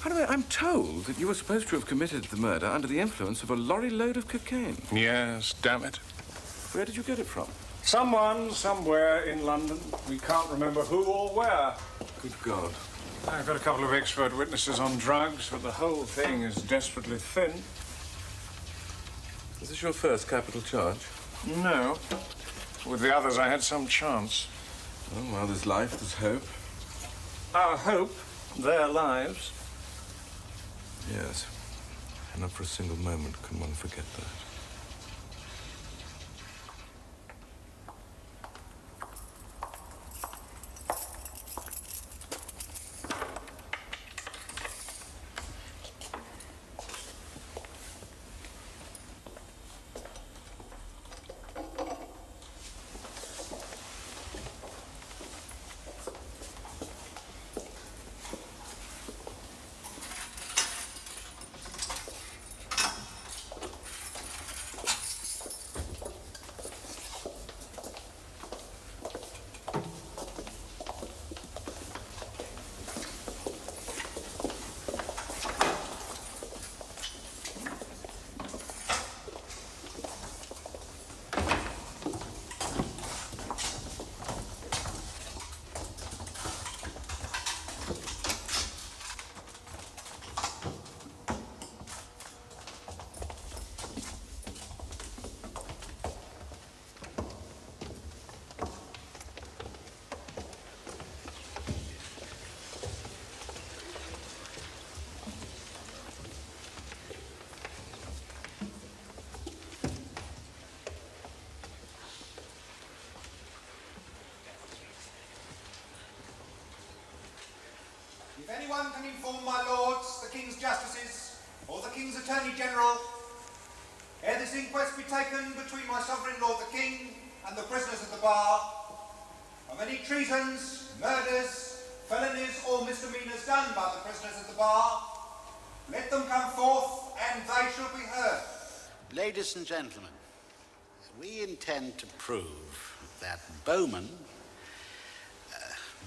Speaker 10: By the way, I'm told that you were supposed to have committed the murder under the influence of a lorry load of cocaine.
Speaker 12: Yes, damn it.
Speaker 10: Where did you get it from?
Speaker 12: Someone, somewhere in London. We can't remember who or where.
Speaker 10: Good God.
Speaker 12: I've got a couple of expert witnesses on drugs, but the whole thing is desperately thin.
Speaker 10: Is this your first capital charge?
Speaker 12: No. With the others, I had some chance.
Speaker 10: Oh, while there's life, there's hope.
Speaker 12: Our hope, their lives.
Speaker 10: Yes. And not for a single moment can one forget that.
Speaker 14: If anyone can inform my lords, the King's Justices, or the King's Attorney General, ere this inquest be taken between my sovereign lord the King and the prisoners of the bar, of any treasons, murders, felonies or misdemeanours done by the prisoners of the bar, let them come forth and they shall be heard.
Speaker 9: Ladies and gentlemen, we intend to prove that Bowman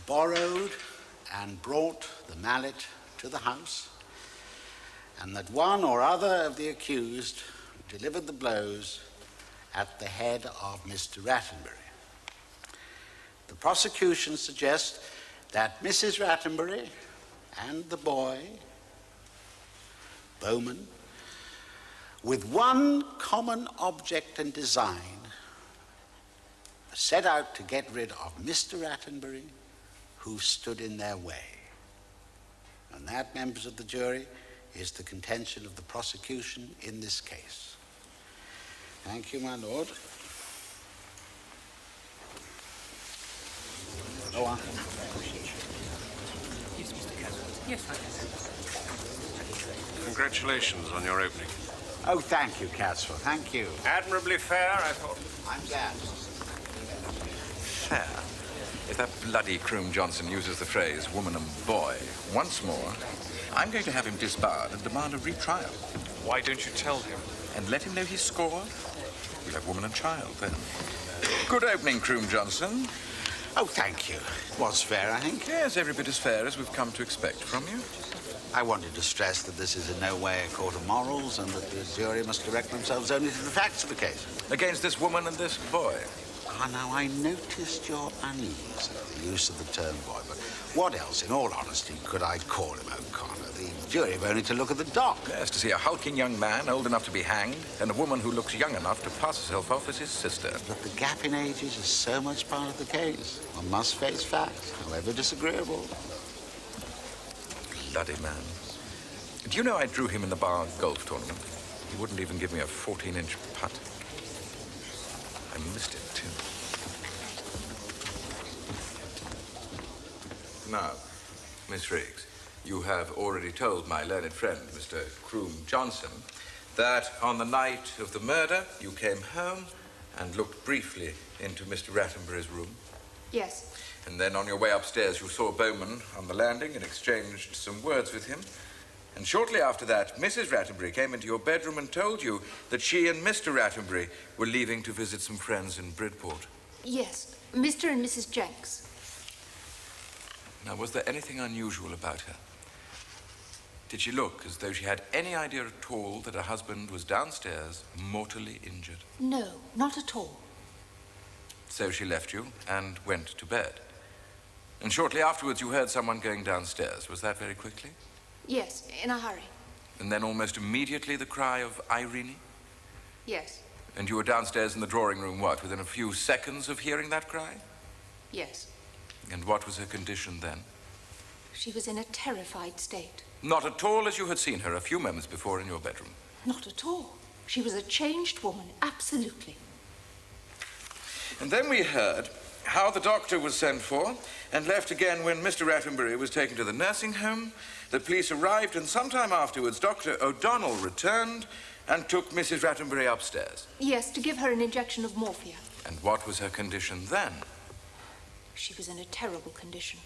Speaker 9: borrowed and brought the mallet to the house, and that one or other of the accused delivered the blows at the head of Mr. Rattenbury. The prosecution suggests that Mrs. Rattenbury and the boy, Bowman, with one common object and design, set out to get rid of Mr. Rattenbury, who stood in their way. And that, members of the jury, is the contention of the prosecution in this case. Thank you, my lord. Go on.
Speaker 3: Yes, Mr. Caswell. Yes, I can.
Speaker 12: Congratulations on your opening.
Speaker 9: Oh, thank you, Caswell. Thank you.
Speaker 12: Admirably fair, I thought.
Speaker 9: I'm glad.
Speaker 10: Fair. If that bloody Croom Johnson uses the phrase woman and boy once more, I'm going to have him disbarred and demand a retrial.
Speaker 12: Why don't you tell him?
Speaker 10: And let him know he's scored? We'll have woman and child then. Good opening, Croom Johnson.
Speaker 9: Oh, thank you. It was fair, I think.
Speaker 10: Yes, every bit as fair as we've come to expect from you.
Speaker 9: I wanted to stress that this is in no way a court of morals and that the jury must direct themselves only to the facts of the case.
Speaker 10: Against this woman and this boy.
Speaker 9: Ah, now, I noticed your unease at the use of the term boy, but what else, in all honesty, could I call him, O'Connor? The jury have only to look at the dock.
Speaker 10: Yes, to see a hulking young man old enough to be hanged and a woman who looks young enough to pass herself off as his sister.
Speaker 9: But the gap in ages is so much part of the case. One must face facts, however disagreeable.
Speaker 10: Bloody man. Do you know I drew him in the bar golf tournament? He wouldn't even give me a 14-inch putt. I missed it, too. Now, Miss Riggs, you have already told my learned friend, Mr. Croom Johnson, that on the night of the murder, you came home and looked briefly into Mr. Rattenbury's room.
Speaker 6: Yes.
Speaker 10: And then on your way upstairs, you saw Bowman on the landing and exchanged some words with him. And shortly after that, Mrs. Rattenbury came into your bedroom and told you that she and Mr. Rattenbury were leaving to visit some friends in Bridport.
Speaker 6: Yes, Mr. and Mrs. Jenks.
Speaker 10: Now, was there anything unusual about her? Did she look as though she had any idea at all that her husband was downstairs, mortally injured?
Speaker 6: No, not at all.
Speaker 10: So she left you and went to bed. And shortly afterwards, you heard someone going downstairs. Was that very quickly?
Speaker 6: Yes, in a hurry.
Speaker 10: And then almost immediately the cry of Irene?
Speaker 6: Yes,
Speaker 10: And you were downstairs in the drawing room, what, within a few seconds of hearing that cry?
Speaker 6: yes.
Speaker 10: And what was her condition then?
Speaker 6: She was in a terrified state.
Speaker 10: Not at all as you had seen her a few moments before in your bedroom.
Speaker 6: Not at all. She was a changed woman, absolutely.
Speaker 10: And then we heard how the doctor was sent for and left again when Mr. Rattenbury was taken to the nursing home. The police arrived, and sometime afterwards, Dr. O'Donnell returned and took Mrs. Rattenbury upstairs.
Speaker 6: Yes, to give her an injection of morphia.
Speaker 10: And what was her condition then?
Speaker 6: She was in a terrible condition.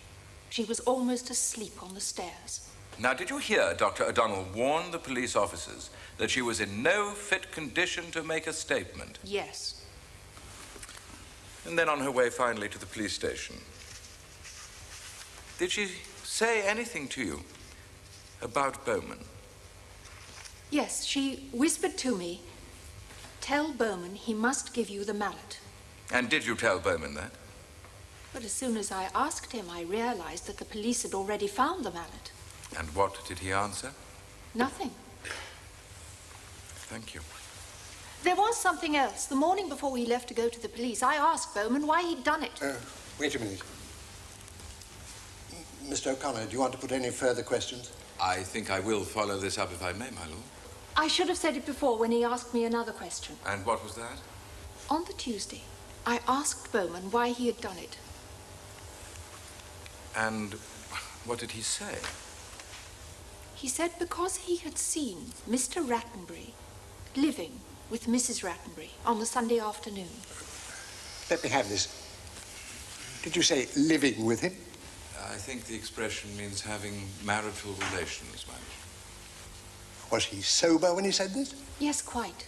Speaker 6: She was almost asleep on the stairs.
Speaker 10: Now, did you hear Dr. O'Donnell warn the police officers that she was in no fit condition to make a statement?
Speaker 6: Yes.
Speaker 10: And then on her way finally to the police station, did she say anything to you about Bowman?
Speaker 6: Yes, she whispered to me, "Tell Bowman he must give you the mallet."
Speaker 10: And did you tell Bowman that?
Speaker 6: But as soon as I asked him, I realized that the police had already found the mallet.
Speaker 10: And what did he answer?
Speaker 6: Nothing.
Speaker 10: Thank you.
Speaker 6: There was something else. The morning before he left to go to the police, I asked Bowman why he'd done it.
Speaker 2: Wait a minute. Mr. O'Connor, do you want to put any further questions?
Speaker 10: I think I will follow this up if I may, my lord.
Speaker 6: I should have said it before when he asked me another question.
Speaker 10: And what was that?
Speaker 6: On the Tuesday, I asked Bowman why he had done it.
Speaker 10: And what did he say?
Speaker 6: He said because he had seen Mr. Rattenbury living with Mrs. Rattenbury on the Sunday afternoon.
Speaker 2: Let me have this. Did you say living with him?
Speaker 10: I think the expression means having marital relations, my lord.
Speaker 2: Was he sober when he said this?
Speaker 6: Yes, quite.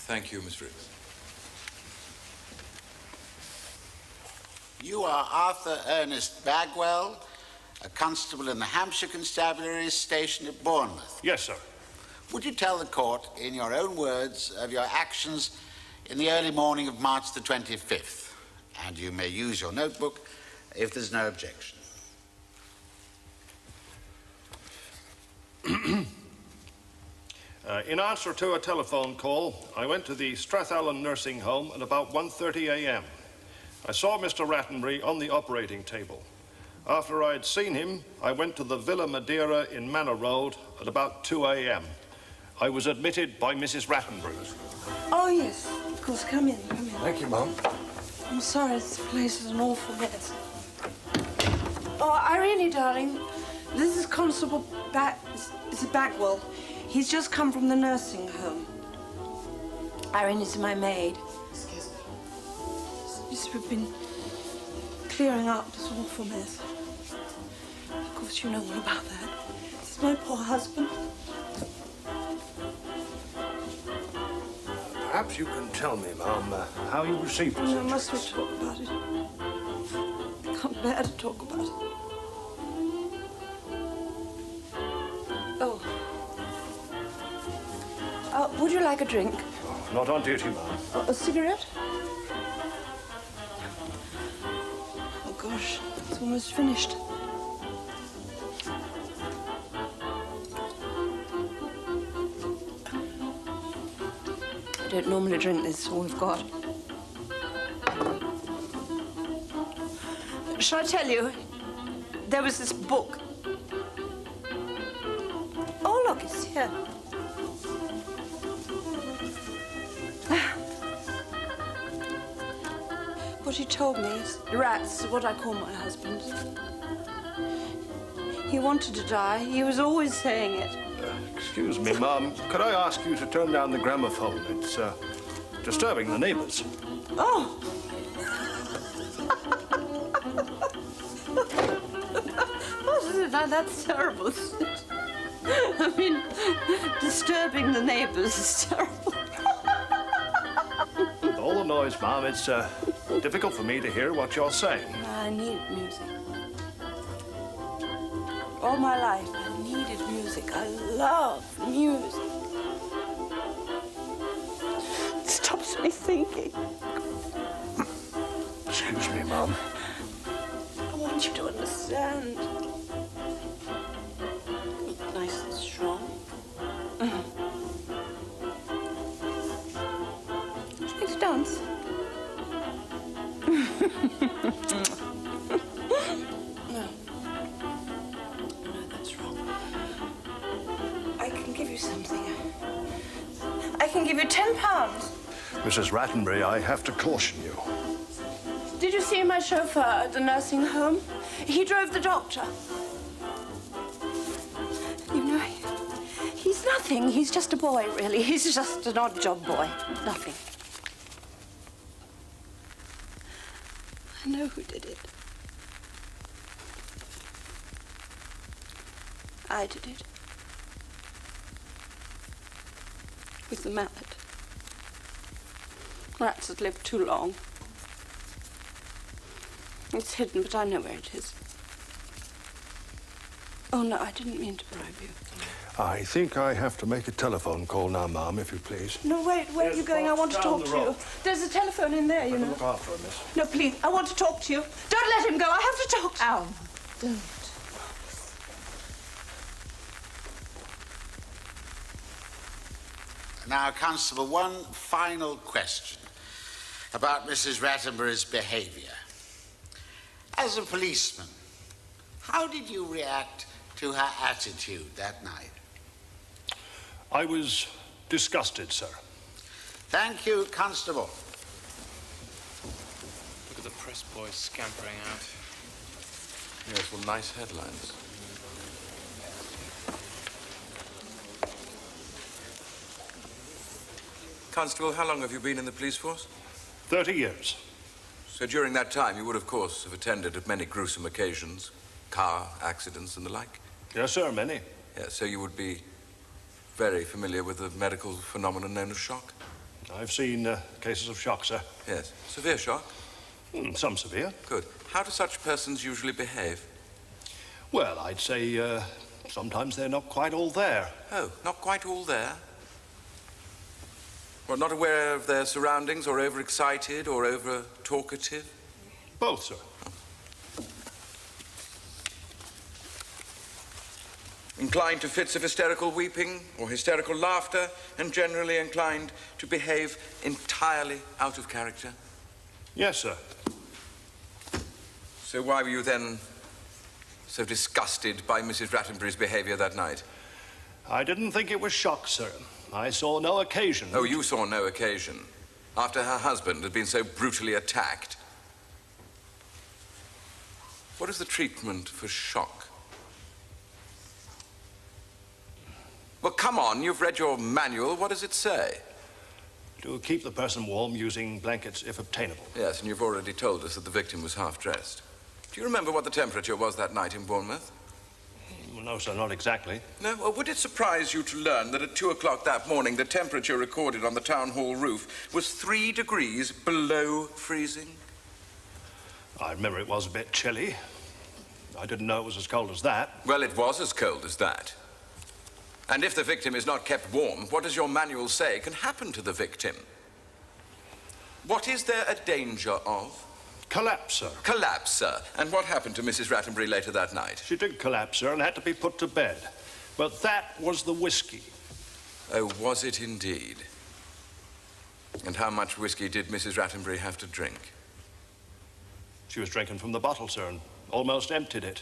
Speaker 10: Thank you, Miss Riggs.
Speaker 9: You are Arthur Ernest Bagwell, a constable in the Hampshire Constabulary station at Bournemouth.
Speaker 8: Yes, sir.
Speaker 9: Would you tell the court, in your own words, of your actions in the early morning of March the 25th? And you may use your notebook if there's no objection.
Speaker 15: In answer to a telephone call, I went to the Strathallan nursing home at about 1:30 a.m. I saw Mr. Rattenbury on the operating table. After I'd seen him, I went to the Villa Madeira in Manor Road at about 2 a.m. I was admitted by Mrs. Rattenbury.
Speaker 3: Oh, yes, of course. Come in, come in.
Speaker 2: Thank you, Mum.
Speaker 3: I'm sorry, this place is an awful mess. Oh, Irene, darling, this is Constable it's Bagwell. He's just come from the nursing home. Irene is my maid.
Speaker 6: Excuse me.
Speaker 3: Yes, we've been clearing up this awful mess. Of course, you know all about that. This is my poor husband.
Speaker 15: Perhaps you can tell me, Mum, how you received this.
Speaker 3: No, must we talk about it? I can't bear to talk about it. Oh. Would you like a drink?
Speaker 15: Oh, not on duty, Mum.
Speaker 3: A cigarette? Oh, gosh, it's almost finished. I don't normally drink this, all I've got. Shall I tell you? There was this book. Oh, look, it's here. what he told me. Rats, what I call my husband. He wanted to die. He was always saying it.
Speaker 15: Excuse me, Mum. Could I ask you to turn down the gramophone? It's disturbing the neighbors.
Speaker 3: Oh! Now, that's terrible, isn't it? I mean, disturbing the neighbors is terrible.
Speaker 15: With all the noise, Mum, it's difficult for me to hear what you're saying.
Speaker 3: I need music. All my life, I needed music. I love music. It stops me thinking.
Speaker 15: Excuse me, Mum.
Speaker 3: I want you to understand. Nice and strong. Let's dance. No. No, that's wrong. I can give you something. I can give you £10.
Speaker 15: Mrs. Rattenbury, I have to caution you.
Speaker 3: Did you see my chauffeur at the nursing home? He drove the doctor. You know, he's nothing. He's just a boy, really. He's just an odd job boy. Nothing. I know who did it. I did it. With the mallet. Rats had lived too long. It's hidden, but I know where it is. Oh, no, I didn't mean to bribe you.
Speaker 15: I think I have to make a telephone call now, Mum, if you please.
Speaker 3: No, wait, where are you going? I want to talk to you. There's a telephone in there, you know.
Speaker 15: Look after her, miss.
Speaker 3: No, please, I want to talk to you. Don't let him go. I have to talk to
Speaker 6: Al, don't.
Speaker 9: Now, Constable, one final question about Mrs. Rattenbury's behavior. As a policeman, how did you react to her attitude that night?
Speaker 15: I was disgusted, sir.
Speaker 9: Thank you, Constable.
Speaker 10: Look at the press boys scampering out. Yes, well, nice headlines. Constable, how long have you been in the police force?
Speaker 15: 30 years.
Speaker 10: So during that time, you would, of course, have attended at many gruesome occasions, car accidents and the like?
Speaker 15: Yes, sir, many.
Speaker 10: Yes, so you would be very familiar with the medical phenomenon known as shock?
Speaker 15: I've seen cases of shock, sir.
Speaker 10: Yes. Severe shock?
Speaker 15: Some severe.
Speaker 10: Good. How do such persons usually behave?
Speaker 15: Well, I'd say sometimes they're not quite all there.
Speaker 10: Oh, not quite all there? Well, not aware of their surroundings, or overexcited, or over-talkative?
Speaker 15: Both, sir.
Speaker 10: Inclined to fits of hysterical weeping or hysterical laughter, and generally inclined to behave entirely out of character?
Speaker 15: Yes, sir.
Speaker 10: So why were you then so disgusted by Mrs. Rattenbury's behavior that night?
Speaker 15: I didn't think it was shock, sir. I saw no occasion.
Speaker 10: Oh, you saw no occasion, after her husband had been so brutally attacked. What is the treatment for shock? Well, come on, you've read your manual. What does it say?
Speaker 15: To keep the person warm using blankets if obtainable.
Speaker 10: Yes, and you've already told us that the victim was half-dressed. Do you remember what the temperature was that night in Bournemouth?
Speaker 15: Well, no, sir, not exactly.
Speaker 10: No? Well, would it surprise you to learn that at 2 o'clock that morning, the temperature recorded on the town hall roof was 3 degrees below freezing?
Speaker 15: I remember it was a bit chilly. I didn't know it was as cold as that.
Speaker 10: Well, it was as cold as that. And if the victim is not kept warm, what does your manual say can happen to the victim? What is there a danger of?
Speaker 15: Collapse, sir.
Speaker 10: Collapse, sir. And what happened to Mrs. Rattenbury later that night?
Speaker 15: She did collapse, sir, and had to be put to bed. But that was the whiskey.
Speaker 10: Oh, was it indeed? And how much whiskey did Mrs. Rattenbury have to drink?
Speaker 15: She was drinking from the bottle, sir, and almost emptied it.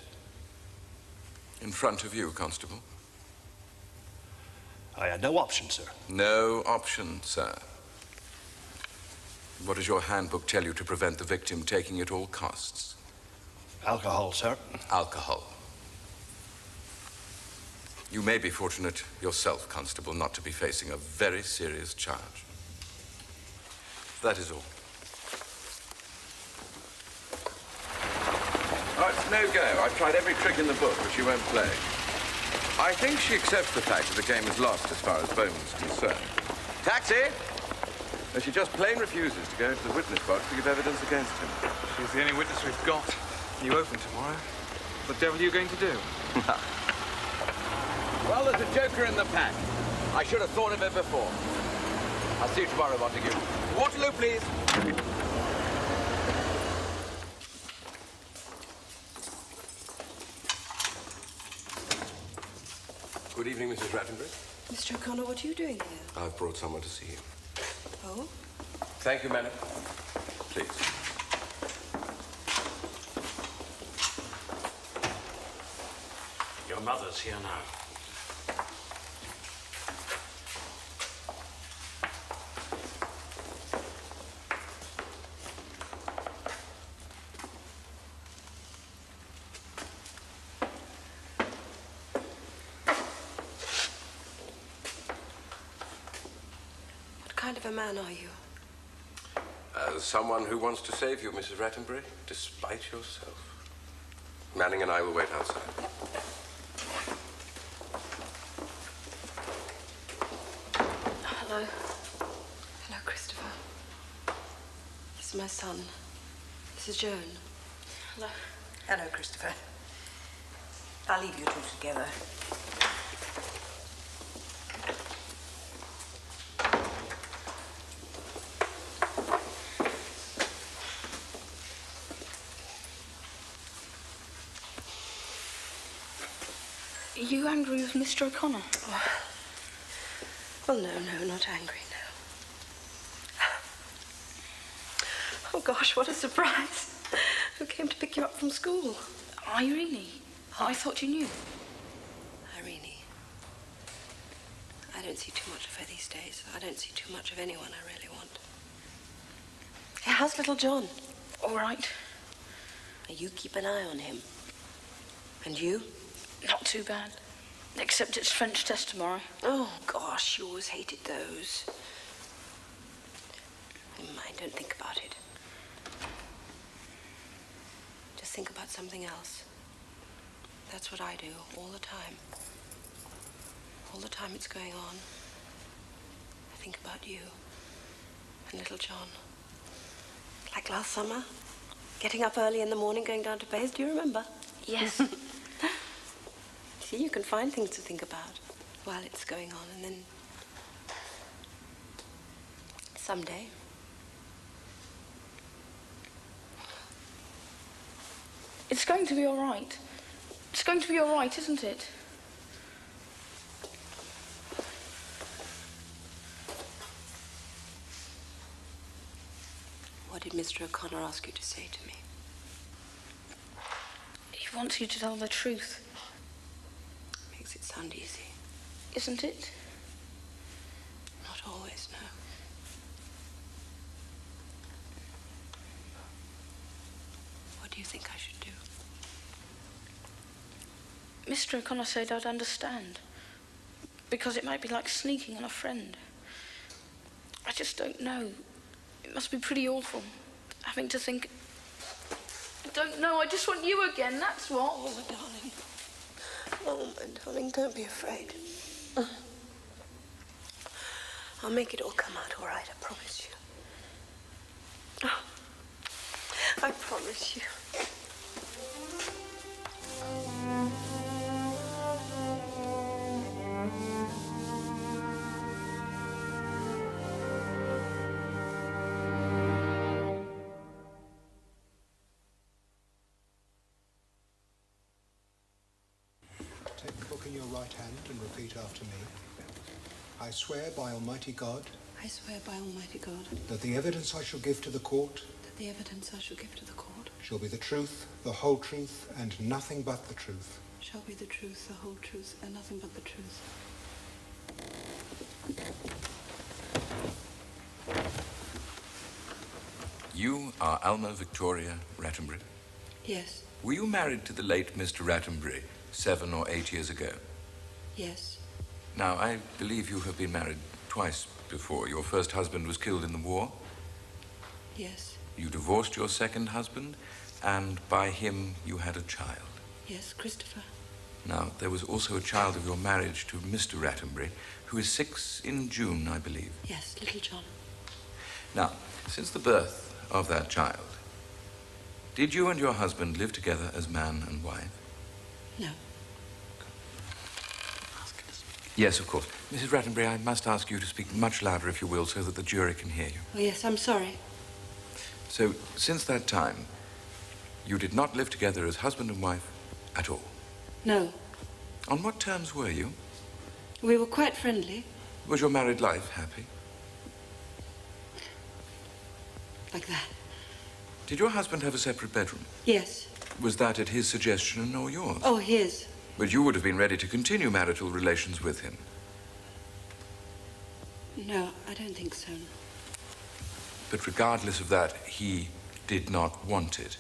Speaker 10: In front of you, Constable?
Speaker 15: I had no option, sir.
Speaker 10: No option, sir. What does your handbook tell you to prevent the victim taking at all costs?
Speaker 15: Alcohol, sir.
Speaker 10: Alcohol. You may be fortunate yourself, Constable, not to be facing a very serious charge. That is all. Oh, it's no go. I've tried every trick in the book, but she won't play. I think she accepts the fact that the game is lost as far as Bowman's concerned. Taxi! But she just plain refuses to go into the witness box to give evidence against him.
Speaker 7: She's the only witness we've got. You open tomorrow. What the devil are you going to do?
Speaker 10: Well, there's a joker in the pack. I should have thought of it before. I'll see you tomorrow, Montague. Waterloo, please. Good evening, Mrs. Rattenbury.
Speaker 3: Mr. O'Connor, what are you doing here?
Speaker 10: I've brought someone to see you.
Speaker 3: Oh?
Speaker 10: Thank you, madam. Please.
Speaker 11: Your mother's here now.
Speaker 3: What kind of a man are you?
Speaker 10: As someone who wants to save you, Mrs. Rattenbury, despite yourself. Manning and I will wait outside.
Speaker 3: Hello. Hello, Christopher. This is my son. This is Joan.
Speaker 13: Hello. Hello, Christopher. I'll leave you two together.
Speaker 5: Are you angry with Mr. O'Connor?
Speaker 3: Oh. Well, no, not angry, no. Oh, gosh, what a surprise. Who came to pick you up from school?
Speaker 5: Irene. I thought you knew.
Speaker 3: Irene. I don't see too much of her these days. I don't see too much of anyone I really want. Hey, how's little John?
Speaker 5: All right.
Speaker 3: You keep an eye on him. And you?
Speaker 5: Not too bad. Except it's French test tomorrow.
Speaker 3: Oh, gosh, you always hated those. Never mind, don't think about it. Just think about something else. That's what I do, all the time. All the time it's going on. I think about you and little John. Like last summer, getting up early in the morning, going down to bathe, do you remember?
Speaker 5: Yes.
Speaker 3: See, you can find things to think about while it's going on, and then someday.
Speaker 5: It's going to be all right. It's going to be all right, isn't it?
Speaker 3: What did Mr. O'Connor ask you to say to me?
Speaker 5: He wants you to tell the truth.
Speaker 3: Makes it sound easy.
Speaker 5: Isn't it?
Speaker 3: Not always, no. What do you think I should do?
Speaker 5: Mr. O'Connor said I'd understand. Because it might be like sneaking on a friend. I just don't know. It must be pretty awful, having to think... I don't know, I just want you again, that's what.
Speaker 3: Oh, my darling. Oh, my darling, don't be afraid. I'll make it all come out all right, I promise you. Oh, I promise you.
Speaker 16: Take the book in your right hand and repeat after me. I swear by Almighty God
Speaker 3: I swear by Almighty God
Speaker 16: that the evidence I shall give to the court
Speaker 3: that the evidence I shall give to the court
Speaker 16: shall be the truth, the whole truth, and nothing but the truth.
Speaker 3: shall be the truth, the whole truth, and nothing but the truth.
Speaker 10: You are Alma Victoria Rattenbury.
Speaker 3: Yes,
Speaker 10: Were you married to the late Mr. Rattenbury 7 or 8 years ago?
Speaker 3: yes,
Speaker 10: Now, I believe you have been married twice before. Your first husband was killed in the war.
Speaker 3: yes,
Speaker 10: You divorced your second husband, and by him you had a child.
Speaker 3: yes, Christopher.
Speaker 10: Now, there was also a child of your marriage to Mr. Rattenbury, who is 6 in June, I believe.
Speaker 3: Yes, little John.
Speaker 10: Now, since the birth of that child, did you and your husband live together as man and wife?
Speaker 3: No.
Speaker 10: Yes, of course. Mrs. Rattenbury, I must ask you to speak much louder, if you will, so that the jury can hear you.
Speaker 3: Oh, yes, I'm sorry.
Speaker 10: So, since that time, you did not live together as husband and wife at all?
Speaker 3: No.
Speaker 10: On what terms were you?
Speaker 3: We were quite friendly.
Speaker 10: Was your married life happy?
Speaker 3: Like that.
Speaker 10: Did your husband have a separate bedroom?
Speaker 3: Yes.
Speaker 10: Was that at his suggestion or yours?
Speaker 3: Oh, his.
Speaker 10: But you would have been ready to continue marital relations with him.
Speaker 3: No, I don't think so.
Speaker 10: But regardless of that, he did not want it.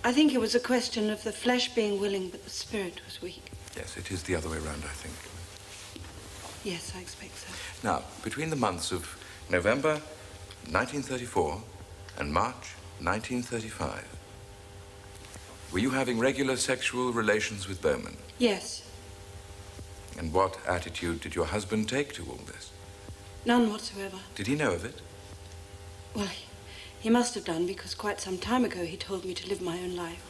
Speaker 3: I think it was a question of the flesh being willing, but the spirit was weak.
Speaker 10: Yes, it is the other way around, I think.
Speaker 3: Yes, I expect so.
Speaker 10: Now, between the months of November 1934 and March 1935, were you having regular sexual relations with Bowman?
Speaker 3: Yes.
Speaker 10: And what attitude did your husband take to all this?
Speaker 3: None whatsoever.
Speaker 10: Did he know of it?
Speaker 3: Well, he must have done, because quite some time ago he told me to live my own life.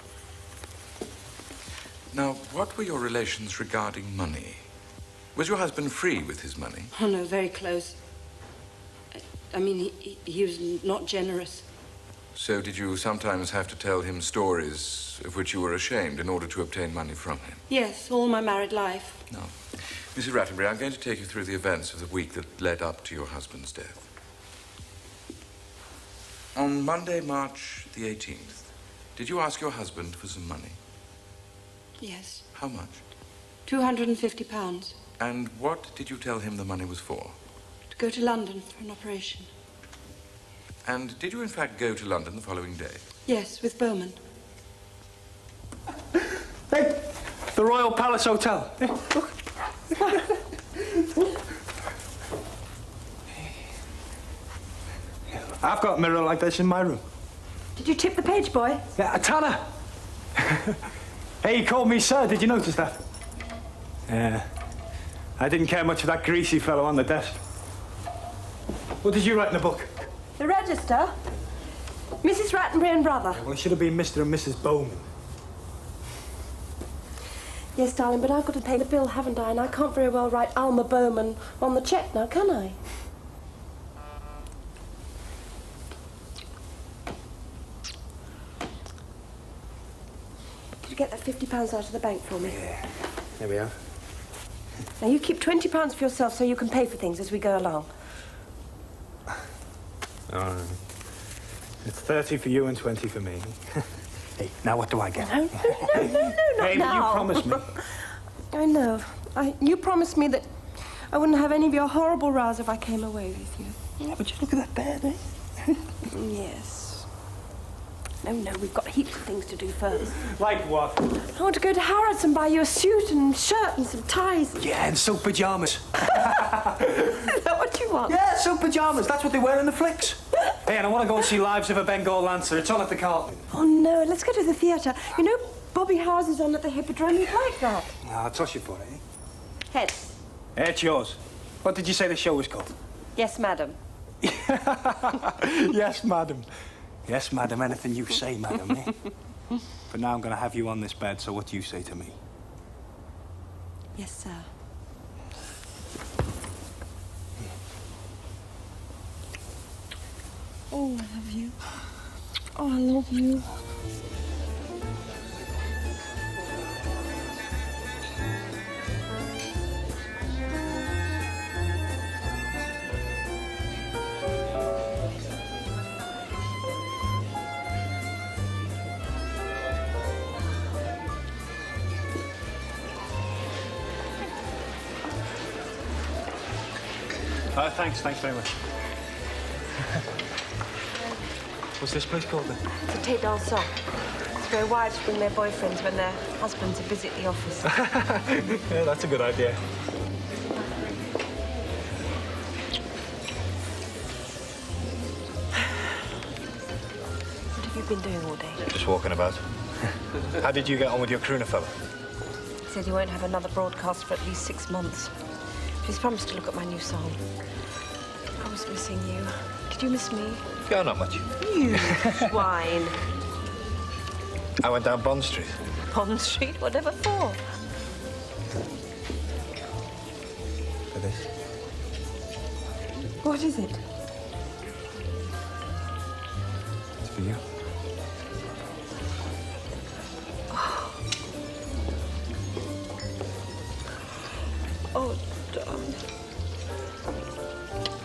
Speaker 10: Now, what were your relations regarding money? Was your husband free with his money?
Speaker 3: Oh, no, very close. I mean, he was not generous.
Speaker 10: So did you sometimes have to tell him stories of which you were ashamed in order to obtain money from him?
Speaker 3: Yes, all my married life.
Speaker 10: No. Mrs. Rattenbury, I'm going to take you through the events of the week that led up to your husband's death. On Monday, March the 18th, did you ask your husband for some money?
Speaker 3: Yes.
Speaker 10: How much?
Speaker 3: £250.
Speaker 10: And what did you tell him the money was for?
Speaker 3: To go to London for an operation.
Speaker 10: And did you in fact go to London the following day?
Speaker 3: Yes, with Bowman.
Speaker 7: Hey, the Royal Palace Hotel. Hey, look. I've got a mirror like this in my room.
Speaker 3: Did you tip the page boy?
Speaker 7: Yeah, Tanner. Hey, he called me sir. Did you notice that? Yeah. I didn't care much for that greasy fellow on the desk. What did you write in the book?
Speaker 3: The register. Mrs. Rattenbury and brother.
Speaker 7: Well, it should have been Mr. and Mrs. Bowman.
Speaker 17: Yes, darling, but I've got to pay the bill, haven't I? And I can't very well write Alma Bowman on the cheque now, can I? Did you get that £50 out of the bank for me?
Speaker 7: Yeah. There we are.
Speaker 17: Now, you keep £20 for yourself so you can pay for things as we go along.
Speaker 7: All right. It's 30 for you and 20 for me. Hey, now what do I get?
Speaker 17: No, not
Speaker 7: Hey,
Speaker 17: now.
Speaker 7: you promised me.
Speaker 17: I know. You promised me that I wouldn't have any of your horrible rows if I came away with you.
Speaker 7: Yeah, but just look at that bed, eh?
Speaker 17: Yes. No, we've got heaps of things to do first.
Speaker 7: Like what?
Speaker 17: I want to go to Harrods and buy you a suit and shirt and some ties.
Speaker 7: Yeah, and silk pajamas.
Speaker 17: Is that what you want?
Speaker 7: Yeah, silk pajamas. That's what they wear in the flicks. Hey, and I want to go and see Lives of a Bengal Lancer. It's on at the Carlton.
Speaker 17: Oh, no, let's go to the theatre. You know, Bobby Howes is on at the Hippodrome. You'd like that.
Speaker 7: I'll toss you for it, eh?
Speaker 17: Heads.
Speaker 7: It's yours. What did you say the show was called?
Speaker 17: Yes, madam.
Speaker 7: Yes, madam. Yes, madam. Anything you say, madam, eh? But now I'm going to have you on this bed, so what do you say to me?
Speaker 17: Yes, sir. Oh, I love you. Oh, I love you.
Speaker 7: Thanks very much. What's this place called then?
Speaker 17: It's a thé dansant. It's where wives bring their boyfriends when their husbands visit the office.
Speaker 7: Yeah, that's a good idea.
Speaker 17: What have you been doing all day?
Speaker 7: Just walking about. How did you get on with your crooner fella?
Speaker 17: He said he won't have another broadcast for at least 6 months. But he's promised to look at my new song. I was missing you. Did you miss me?
Speaker 7: Yeah, not much.
Speaker 17: You swine.
Speaker 7: I went down Bond Street.
Speaker 17: Pond Street? Whatever for?
Speaker 7: For this.
Speaker 17: What is it?
Speaker 7: It's for you.
Speaker 17: Oh, darling.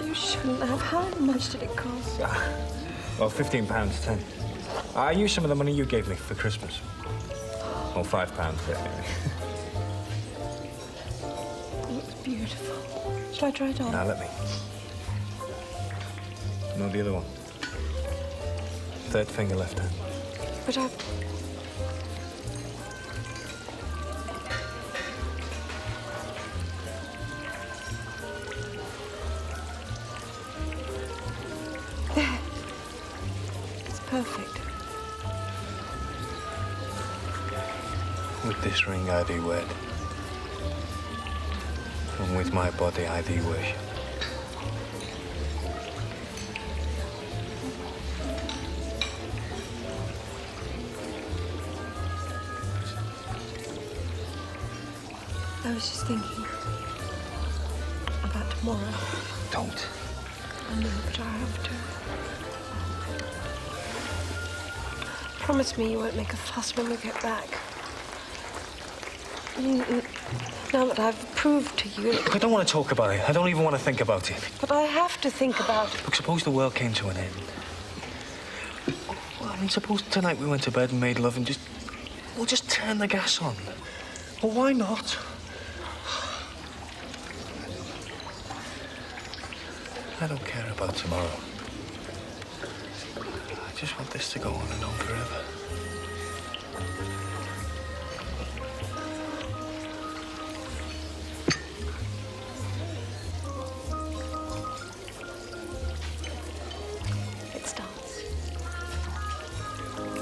Speaker 17: You shouldn't have. How much did it cost?
Speaker 7: Well, £15, 10. I used some of the money you gave me for Christmas. Or £5, anyway.
Speaker 17: It looks beautiful. Shall I try it on?
Speaker 7: Now, let me. No, the other one. Third finger left hand.
Speaker 17: But I've... There. It's perfect.
Speaker 7: With this ring I thee wed, and with my body I thee worship.
Speaker 17: I was just thinking about tomorrow.
Speaker 7: Don't.
Speaker 17: I know, but I have to. Promise me you won't make a fuss when we get back. Now that I've proved to you...
Speaker 7: Look, I don't want to talk about it. I don't even want to think about it.
Speaker 17: But I have to think about it.
Speaker 7: Look, suppose the world came to an end. Well, I mean, suppose tonight we went to bed and made love and we'll just turn the gas on. Well, why not? I don't care about tomorrow. I just want this to go on and on forever.
Speaker 17: Let's dance.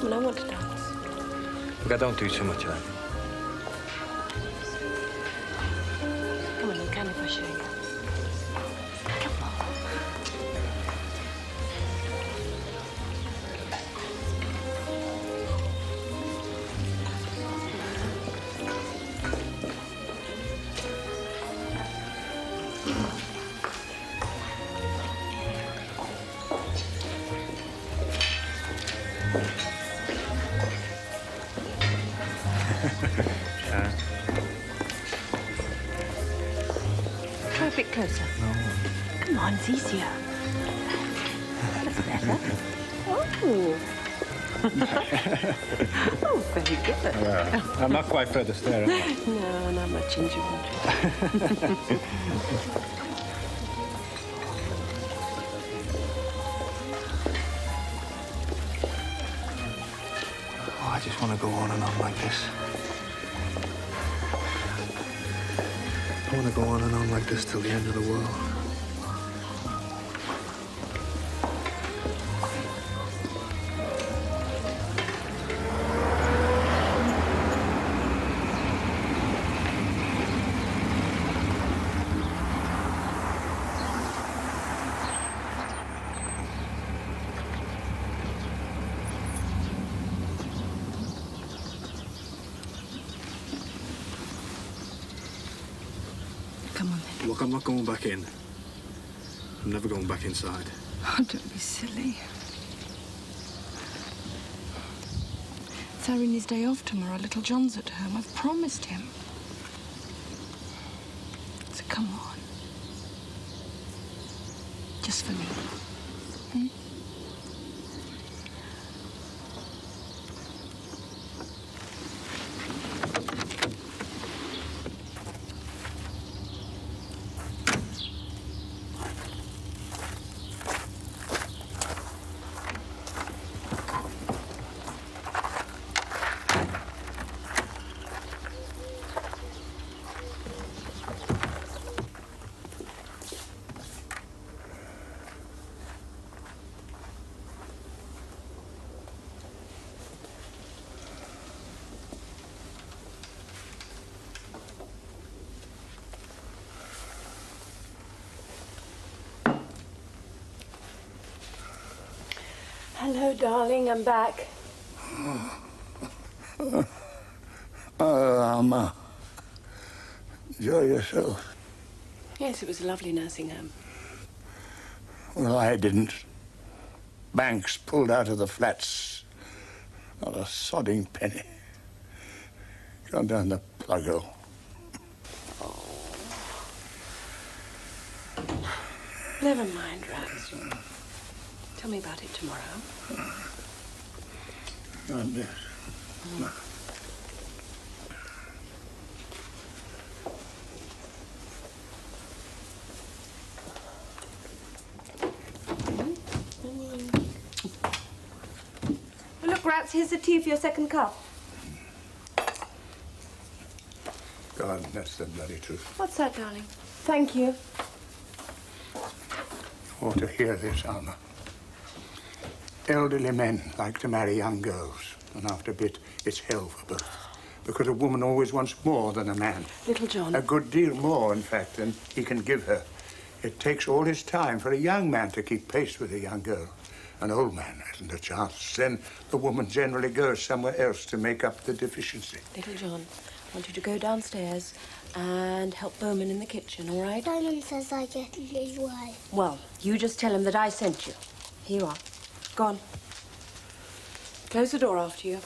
Speaker 17: Well, I want to dance.
Speaker 7: Look, I don't do too much of that.
Speaker 17: Come on, you can if I show you. Try a bit closer.
Speaker 7: No.
Speaker 17: Come on, it's easier. That's better. Oh. Oh, very good.
Speaker 7: Well, I'm not quite Fred Astaire, am I?
Speaker 17: No, not much into it.
Speaker 7: Oh, I just want to go on and on like this. I want to go on and on like this till the end of the world.
Speaker 17: Come on, then.
Speaker 7: Look, I'm not going back in. I'm never going back inside.
Speaker 17: Oh, don't be silly. It's Irene's day off tomorrow. Little John's at home. I've promised him. So come on. Just for me. Hmm? Hello, darling. I'm back.
Speaker 8: Alma. Enjoy yourself.
Speaker 17: Yes, it was a lovely nursing home.
Speaker 8: Well, I didn't. Banks pulled out of the flats. Not a sodding penny. Gone down the pluggo.
Speaker 17: Never mind, Rats. Tell me about it tomorrow.
Speaker 8: Not this.
Speaker 17: Well, look, Rats, here's the tea for your second cup.
Speaker 8: God, that's the bloody truth.
Speaker 17: What's that, darling? Thank you.
Speaker 8: You ought to hear this, Alma. Elderly men like to marry young girls, and after a bit, it's hell for both. Because a woman always wants more than a man.
Speaker 17: Little John.
Speaker 8: A good deal more, in fact, than he can give her. It takes all his time for a young man to keep pace with a young girl. An old man hasn't a chance. Then the woman generally goes somewhere else to make up the deficiency.
Speaker 17: Little John, I want you to go downstairs and help Bowman in the kitchen, all right?
Speaker 18: Bowman says I get his way.
Speaker 17: Well, you just tell him that I sent you. Here you are. Go on. Close the door after you.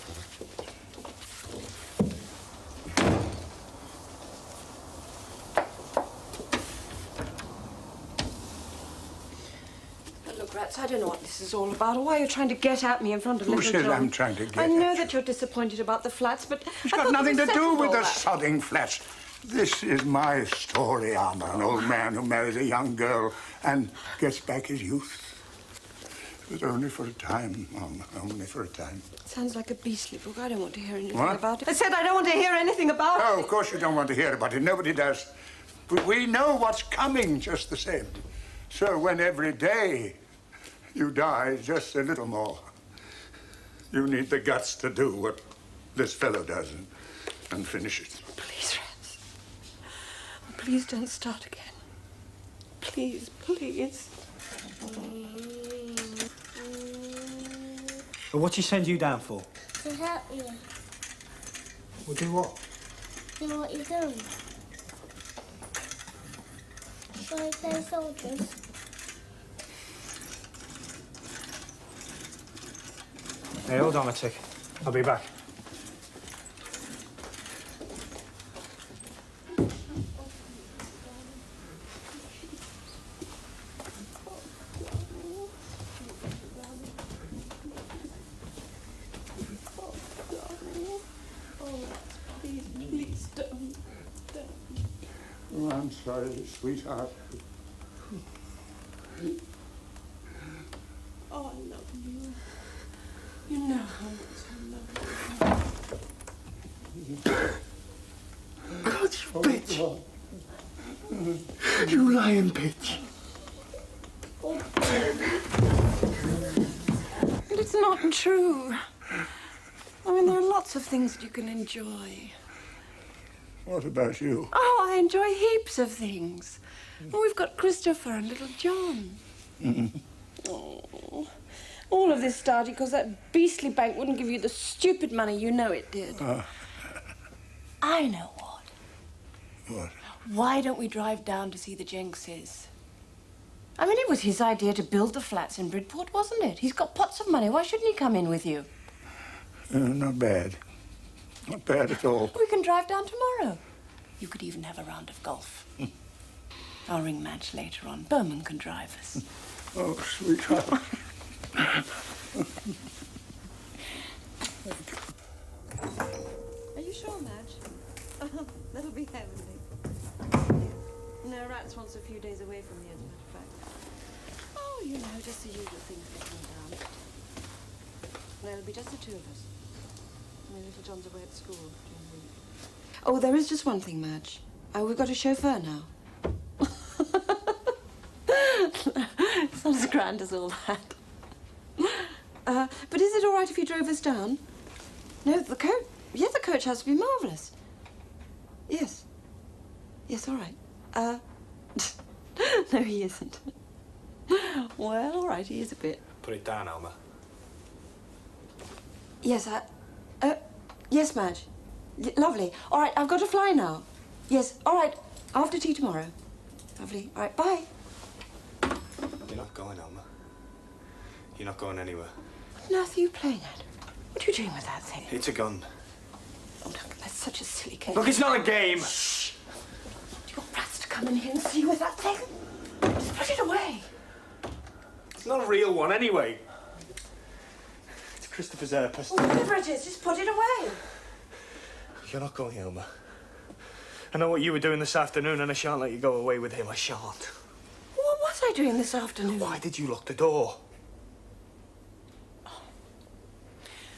Speaker 17: Look, Rats, I don't know what this is all about, or why you're trying to get at me in front of
Speaker 8: Who
Speaker 17: Little
Speaker 8: said
Speaker 17: John.
Speaker 8: I'm trying to get
Speaker 17: I know
Speaker 8: at
Speaker 17: that you're disappointed about the flats, but
Speaker 8: It's
Speaker 17: I
Speaker 8: got
Speaker 17: thought
Speaker 8: nothing
Speaker 17: we
Speaker 8: to do
Speaker 17: settled
Speaker 8: with
Speaker 17: all
Speaker 8: the
Speaker 17: that.
Speaker 8: sodding flats. This is my story, Alma. An old man who marries a young girl and gets back his youth. But only for a time, Alma, only for a time.
Speaker 17: Sounds like a beastly book. I don't want to hear anything
Speaker 8: What?
Speaker 17: about it. I said I don't want to hear anything about
Speaker 8: Oh,
Speaker 17: it.
Speaker 8: of course you don't want to hear about it. Nobody does. But we know what's coming just the same. So when every day you die just a little more, you need the guts to do what this fellow does and finish it.
Speaker 17: Please, Rats. Please don't start again. Please, please.
Speaker 19: Well, what's he send you down for?
Speaker 18: To help you.
Speaker 19: Well, do what?
Speaker 18: Do what you're doing. Shall I play soldiers?
Speaker 19: Hey, hold on a tick. I'll be back.
Speaker 17: Please don't.
Speaker 8: Oh, I'm sorry, sweetheart.
Speaker 17: Oh, I love you. You know how much I love you.
Speaker 8: God, you bitch. You lying bitch.
Speaker 17: But it's not true. I mean, there are lots of things that you can enjoy.
Speaker 8: What about you?
Speaker 17: Oh, I enjoy heaps of things. Well, we've got Christopher and little John. Oh. All of this started because that beastly bank wouldn't give you the stupid money. You know it did. I know what.
Speaker 8: What?
Speaker 17: Why don't we drive down to see the Jenkses? I mean, it was his idea to build the flats in Bridport, wasn't it? He's got pots of money. Why shouldn't he come in with you?
Speaker 8: Not bad. Not bad at all.
Speaker 17: We can drive down tomorrow. You could even have a round of golf. I'll ring Madge later on. Bowman can drive us.
Speaker 8: Oh, sweetheart.
Speaker 3: Are you sure, Madge? That'll be heavenly. No, Rats wants a few days away from you, as a matter of fact. Oh, you know, just the usual things that come down. No, it'll be just the two of us. I mean, little John's away at school during the week. Oh, there is just one thing, Madge. We've got a chauffeur now. It's not as grand as all that. But is it all right if you drove us down? No, the coach... Yeah, the coach has to be marvellous. Yes. Yes, all right. No, he isn't. Well, all right, he is a bit.
Speaker 7: Put it down, Alma.
Speaker 3: Yes, yes, Madge. Lovely. All right, I've got to fly now. Yes, all right. After tea tomorrow. Lovely. All right, bye.
Speaker 7: You're not going, Alma. You're not going anywhere.
Speaker 3: What on earth are you playing at? What are you doing with that thing?
Speaker 7: It's a gun.
Speaker 3: Oh, look, that's such a silly game.
Speaker 7: Look, it's not a game.
Speaker 3: Shh. Do you want rats to come in here and see you with that thing? Just put it away.
Speaker 7: It's not a real one, anyway. It's Christopher's pistol.
Speaker 3: Well, whatever it is, just put it away.
Speaker 7: You're not going, Alma. I know what you were doing this afternoon, and I shan't let you go away with him. I shan't.
Speaker 3: What was I doing this afternoon?
Speaker 7: Why did you lock the door?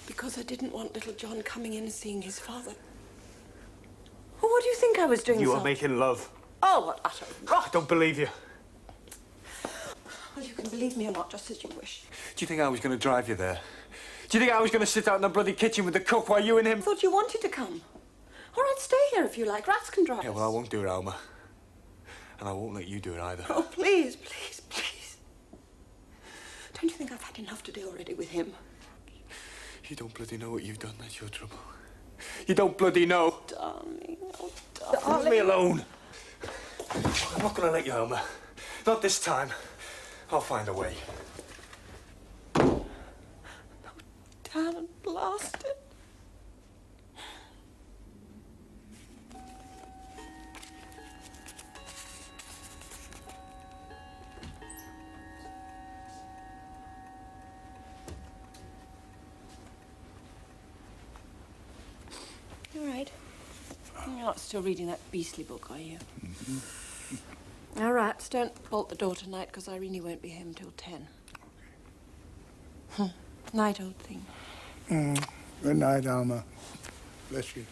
Speaker 3: Because I didn't want little John coming in and seeing his father. Well, what do you think I was doing?
Speaker 7: You were making love.
Speaker 3: Oh, what utter rot!
Speaker 7: I don't believe you.
Speaker 3: Well, you can believe me or not, just as you wish.
Speaker 7: Do you think I was going to drive you there? Do you think I was going to sit out in the bloody kitchen with the cook while you and him...
Speaker 3: I thought you wanted to come. All right, stay here if you like. Rats can drive.
Speaker 7: Yeah, well, I won't do it, Alma. And I won't let you do it either.
Speaker 3: Oh, please, please, please. Don't you think I've had enough to do already with him?
Speaker 7: You don't bloody know what you've done. That's your trouble. You don't bloody know.
Speaker 3: Darling, oh, darling.
Speaker 7: Leave me alone. I'm not going to let you, Alma. Not this time. I'll find a way.
Speaker 3: Damn blasted. All right. You're not still reading that beastly book, are you?
Speaker 8: Mm-hmm.
Speaker 3: All right, don't bolt the door tonight, because Irene won't be home till 10. Night, old thing.
Speaker 8: Good night, Alma. Bless you.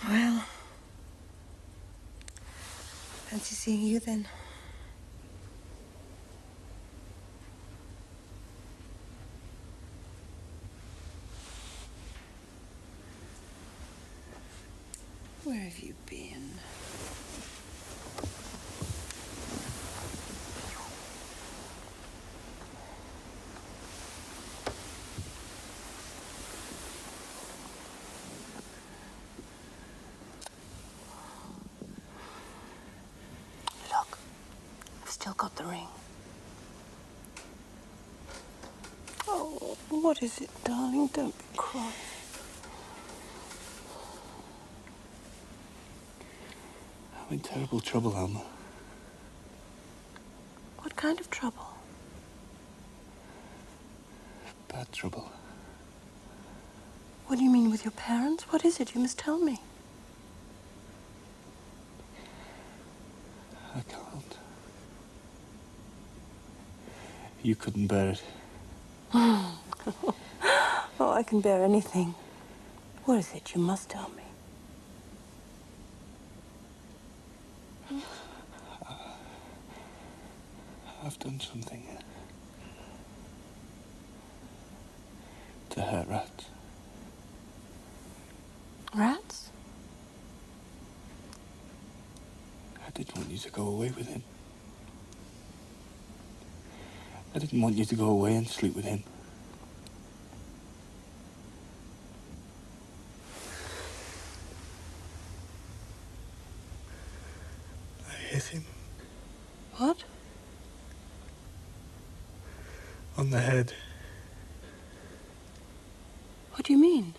Speaker 3: Well, fancy seeing you then. Where have you been? Look, I've still got the ring. Oh, what is it, darling? Don't be cross.
Speaker 7: I'm in terrible trouble, Alma.
Speaker 3: What kind of trouble?
Speaker 7: had trouble.
Speaker 17: What do you mean with your parents? What is it? You must tell me.
Speaker 7: I can't. You couldn't bear it.
Speaker 17: Oh, I can bear anything. What is it? You must tell me.
Speaker 7: I've done something to hurt Rats.
Speaker 17: Rats?
Speaker 7: I didn't want you to go away with him. I didn't want you to go away and sleep with him. I hit him.
Speaker 17: What?
Speaker 7: On the head.
Speaker 17: What do you mean?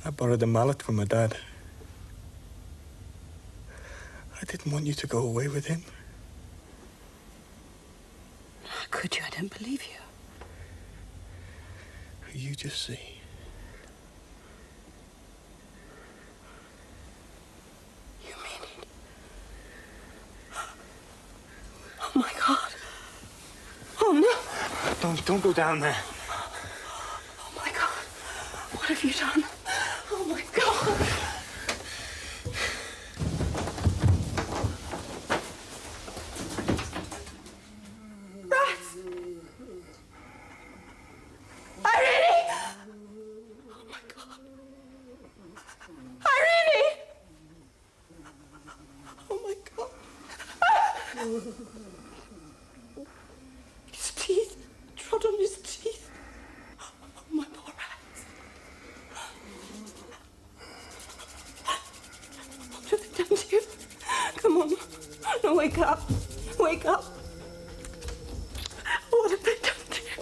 Speaker 7: I borrowed a mallet from my dad. I didn't want you to go away with him.
Speaker 17: How could you? I don't believe you.
Speaker 7: You just see.
Speaker 17: You mean it? Oh, my God. Oh, no.
Speaker 7: Don't go down there.
Speaker 17: Oh, my God. What have you done? Oh, my God. Rats! Irene! Oh, my God. Irene! Oh, my God. His teeth. Trod on his teeth. Oh, my poor rats. What have they done to you? Come on. No, wake up. Wake up. What have they done to you?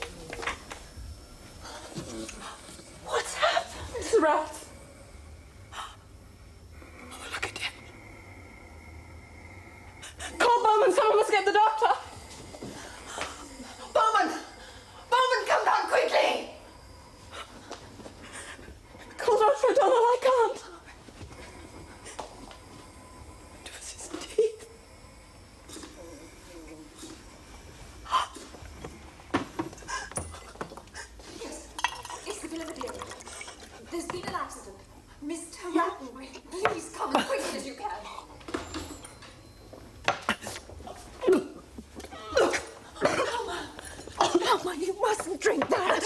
Speaker 17: What's happened? It's rats. Oh, look at him. Call Bowman. Someone must get the doctor. Bowman! Bowman, come down quickly! Call Dr. O'Donnell, I can't. It was his teeth.
Speaker 6: Yes, it's the Belvedere. There's been an accident. Mr. Rattenbury, please come as quickly as you can.
Speaker 17: Bowman, you mustn't drink that.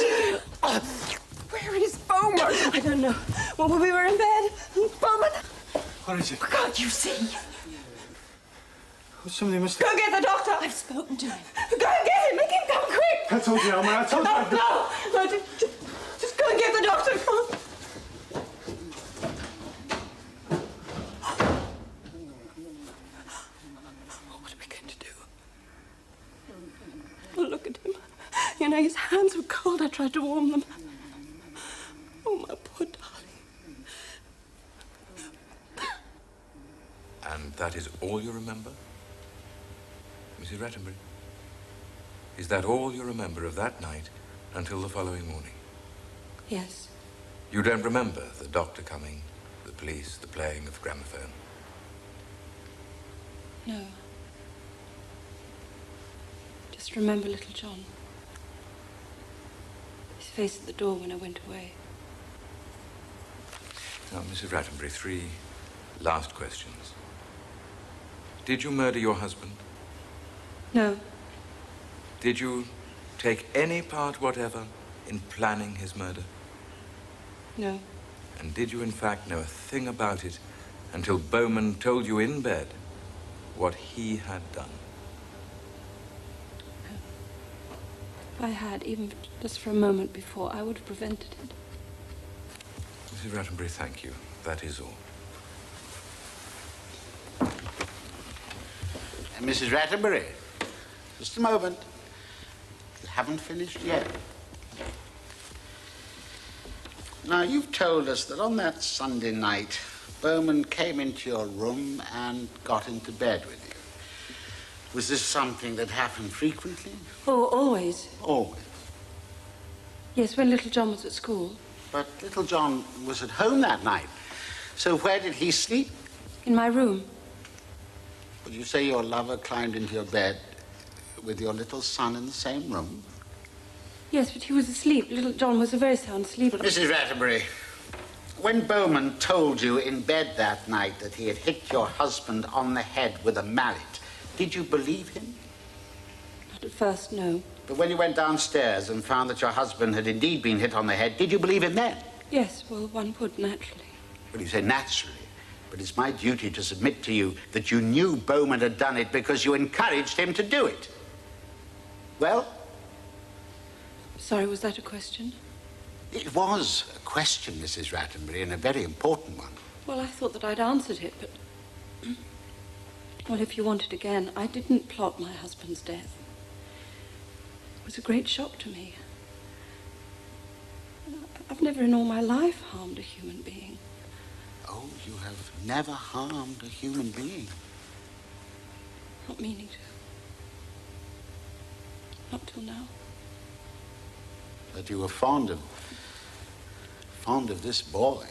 Speaker 17: Where is Bowman? I don't know. Well, we were in bed. Bowman.
Speaker 7: What is it?
Speaker 17: Can't you see?
Speaker 7: Somebody must have...
Speaker 17: Go get the doctor. I've spoken to him. Go and get him. Make him come quick.
Speaker 7: I told you, Elmer. I told you.
Speaker 17: No, just go and get the doctor. Come on. What are we going to do? Oh, look at him. You know, his hands were cold. I tried to warm them. Oh, my poor darling.
Speaker 10: And that is all you remember? Mrs. Rattenbury? Is that all you remember of that night until the following morning?
Speaker 17: Yes.
Speaker 10: You don't remember the doctor coming, the police, the playing of the gramophone?
Speaker 17: No. Just remember little John. His face at the door when I went away.
Speaker 10: Now, Mrs. Rattenbury, 3 last questions. Did you murder your husband?
Speaker 17: No.
Speaker 10: Did you take any part whatever in planning his murder?
Speaker 17: No.
Speaker 10: And did you, in fact, know a thing about it until Bowman told you in bed what he had done?
Speaker 17: If I had, even just for a moment before, I would have prevented it.
Speaker 10: Mrs. Rattenbury, thank you. That is all.
Speaker 9: Mrs. Rattenbury, just a moment. You haven't finished yet. Now, you've told us that on that Sunday night, Bowman came into your room and got into bed with you. Was this something that happened frequently?
Speaker 17: Oh, always.
Speaker 9: Always.
Speaker 17: Yes, when little John was at school.
Speaker 9: But little John was at home that night. So where did he sleep?
Speaker 17: In my room.
Speaker 9: Would you say your lover climbed into your bed with your little son in the same room?
Speaker 17: Yes, but he was asleep. Little John was a very sound sleeper.
Speaker 9: Mrs. Rattenbury, when Bowman told you in bed that night that he had hit your husband on the head with a mallet, did you believe him?
Speaker 17: Not at first, no.
Speaker 9: But when you went downstairs and found that your husband had indeed been hit on the head, did you believe him then?
Speaker 17: Yes, well, one would, naturally.
Speaker 9: Well, you say naturally, but it's my duty to submit to you that you knew Bowman had done it because you encouraged him to do it. Well?
Speaker 17: Sorry, was that a question?
Speaker 9: It was a question, Mrs. Rattenbury, and a very important one.
Speaker 17: Well, I thought that I'd answered it, but... Well, if you want it again, I didn't plot my husband's death. It was a great shock to me. I've never in all my life harmed a human being.
Speaker 9: Oh, you have never harmed a human being?
Speaker 17: Not meaning to. Not till now.
Speaker 9: But you were fond of this boy.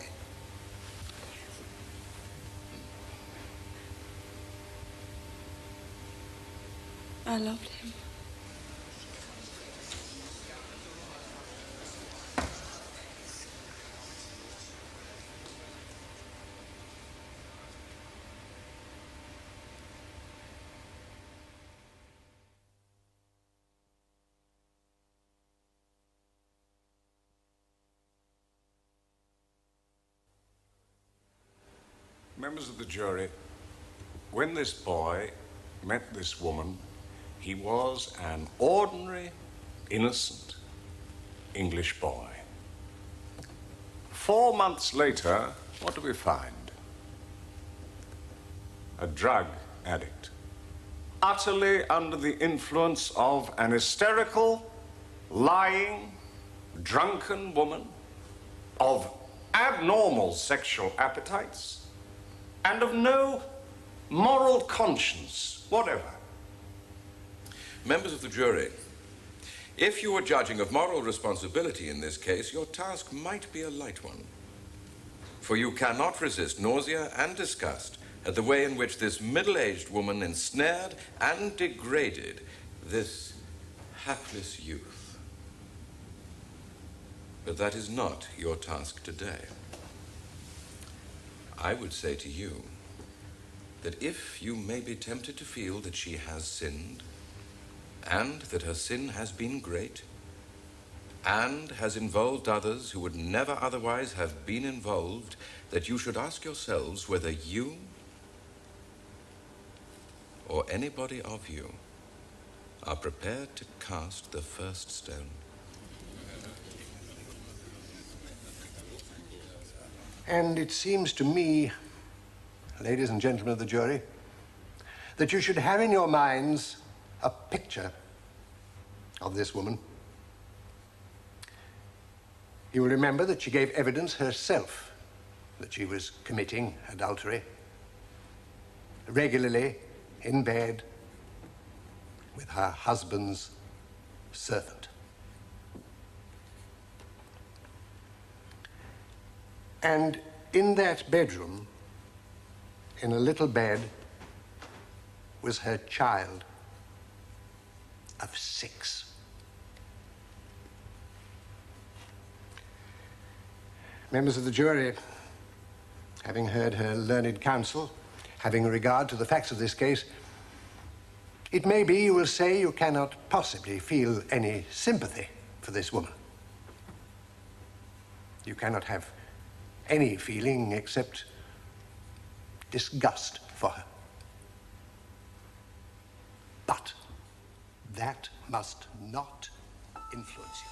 Speaker 17: I loved him.
Speaker 12: Members of the jury, when this boy met this woman, he was an ordinary, innocent English boy. 4 months later, what do we find? A drug addict, utterly under the influence of an hysterical, lying, drunken woman of abnormal sexual appetites and of no moral conscience whatever.
Speaker 10: Members of the jury, if you were judging of moral responsibility in this case, your task might be a light one. For you cannot resist nausea and disgust at the way in which this middle-aged woman ensnared and degraded this hapless youth. But that is not your task today. I would say to you that if you may be tempted to feel that she has sinned, and that her sin has been great, and has involved others who would never otherwise have been involved, that you should ask yourselves whether you or anybody of you are prepared to cast the first stone.
Speaker 2: And it seems to me, ladies and gentlemen of the jury, that you should have in your minds a picture of this woman. You will remember that she gave evidence herself that she was committing adultery, regularly in bed with her husband's servant. And in that bedroom, in a little bed, was her child of 6. Members of the jury, having heard her learned counsel, having regard to the facts of this case, it may be you will say you cannot possibly feel any sympathy for this woman. You cannot have any feeling except disgust for her. But that must not influence you.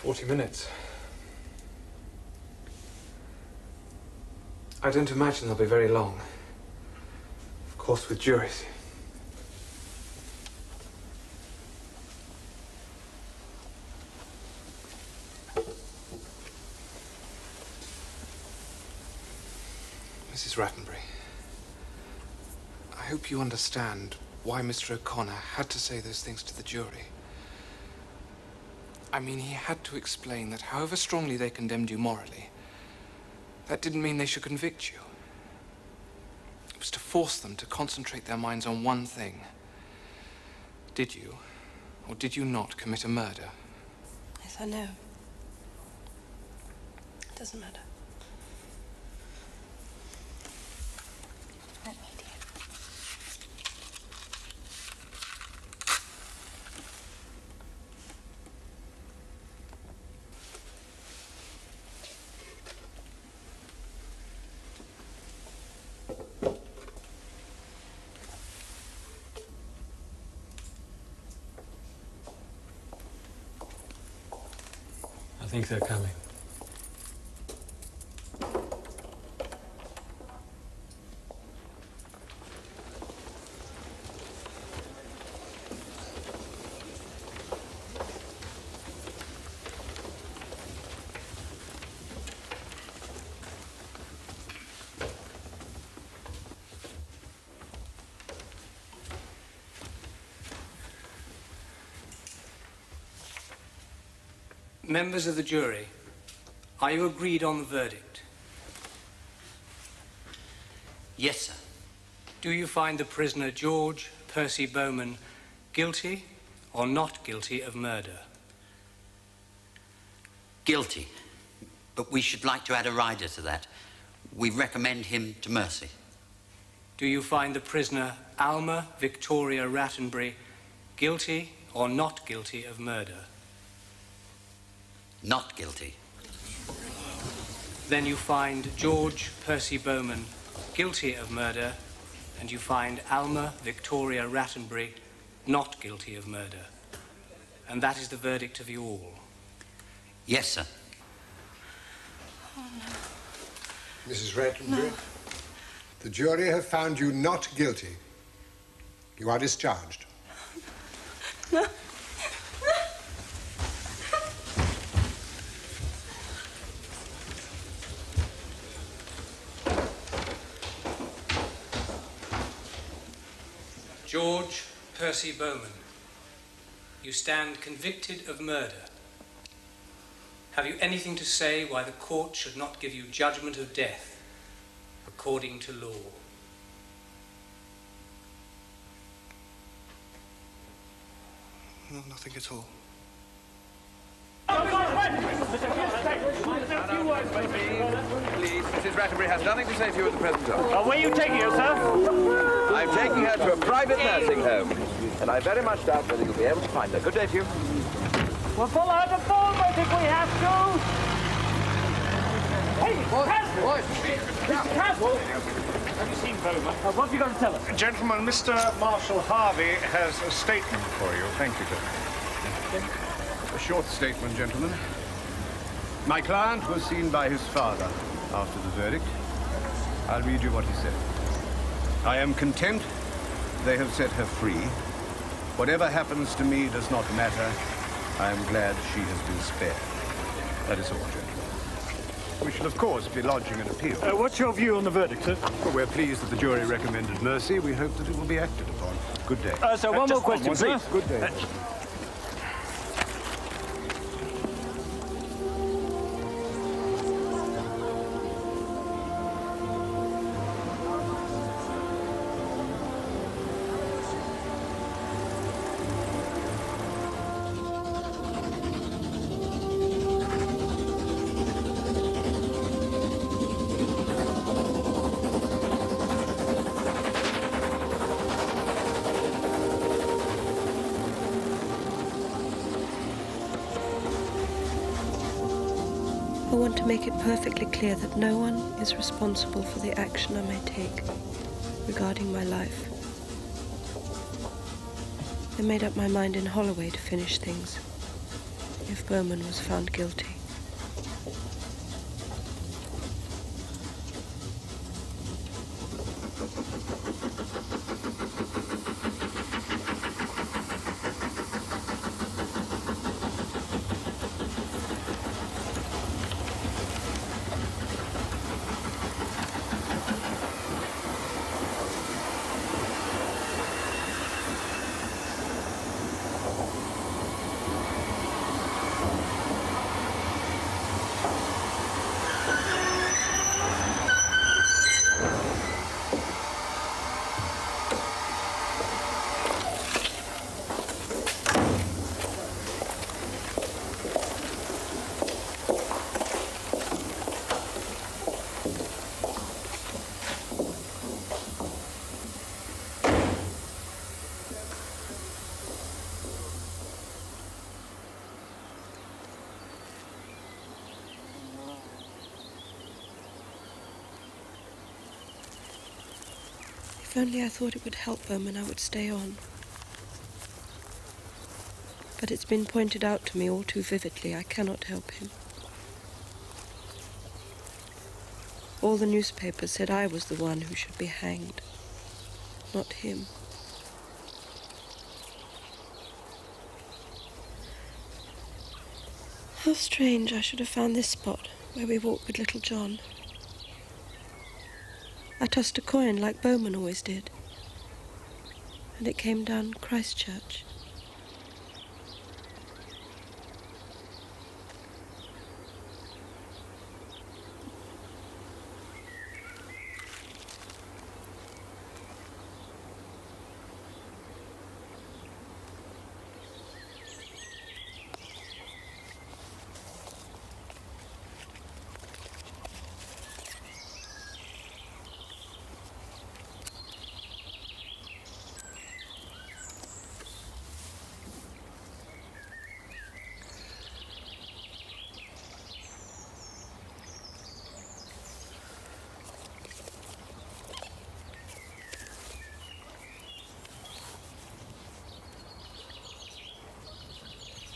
Speaker 20: 40 minutes. I don't imagine they'll be very long. Of course, with juries. Mrs. Rattenbury, I hope you understand why Mr. O'Connor had to say those things to the jury. I mean, he had to explain that however strongly they condemned you morally, that didn't mean they should convict you. It was to force them to concentrate their minds on one thing. Did you, or did you not, commit a murder?
Speaker 3: Yes, I know. It doesn't matter. Right, my dear.
Speaker 11: I think they're coming.
Speaker 1: Members of the jury, are you agreed on the verdict?
Speaker 21: Yes, sir.
Speaker 1: Do you find the prisoner George Percy Bowman guilty or not guilty of murder?
Speaker 21: Guilty. But we should like to add a rider to that. We recommend him to mercy.
Speaker 1: Do you find the prisoner Alma Victoria Rattenbury guilty or not guilty of murder?
Speaker 21: Not guilty.
Speaker 1: Then you find George Percy Bowman guilty of murder, and you find Alma Victoria Rattenbury not guilty of murder. And that is the verdict of you all.
Speaker 21: Yes, sir.
Speaker 3: Oh, no.
Speaker 2: Mrs. Rattenbury,
Speaker 3: No.
Speaker 2: the jury have found you not guilty. You are discharged.
Speaker 3: No.
Speaker 1: George Percy Bowman, you stand convicted of murder. Have you anything to say why the court should not give you judgment of death according to law?
Speaker 20: No, nothing at all.
Speaker 22: Please, Mrs. Rattenbury has nothing to say to you at the present time.
Speaker 23: Where are you taking her, sir?
Speaker 22: I'm taking her to a private nursing home, and I very much doubt whether you'll be able to find her. Good day to you.
Speaker 23: We'll follow her to Bournemouth if we have to. Hey, Caswell! Mr. Caswell! Have you seen Bowman? What have you got to tell us?
Speaker 15: Gentlemen, Mr. Marshal Harvey has a statement for you. Thank you, sir. A short statement, gentlemen. My client was seen by his father after the verdict. I'll read you what he said. I am content they have set her free. Whatever happens to me does not matter. I am glad she has been spared. That is all, gentlemen. We shall, of course, be lodging an appeal.
Speaker 23: What's your view on the verdict, sir?
Speaker 15: Well, we're pleased that the jury recommended mercy. We hope that it will be acted upon. Good day.
Speaker 23: So one more question, please.
Speaker 15: Good day.
Speaker 17: I want to make it perfectly clear that no one is responsible for the action I may take regarding my life. I made up my mind in Holloway to finish things. if Bowman was found guilty. If only I thought it would help Bowman, I would stay on. But it's been pointed out to me all too vividly, I cannot help him. All the newspapers said I was the one who should be hanged, not him. How strange I should have found this spot where we walked with little John. I tossed a coin like Bowman always did, and it came down Christchurch.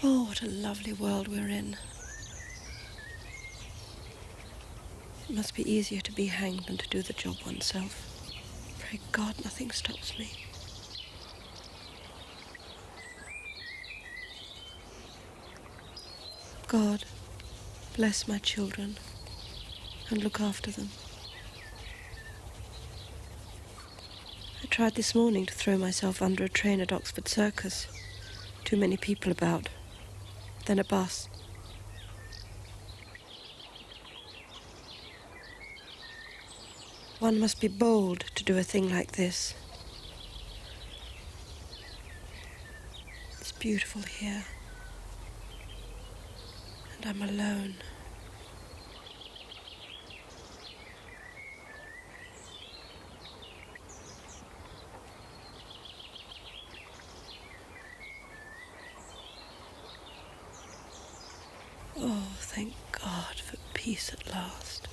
Speaker 17: Oh, what a lovely world we're in. It must be easier to be hanged than to do the job oneself. Pray God nothing stops me. God, bless my children and look after them. I tried this morning to throw myself under a train at Oxford Circus. Too many people about. Then a bus. One must be bold to do a thing like this. It's beautiful here. And I'm alone. Oh, thank God for peace at last.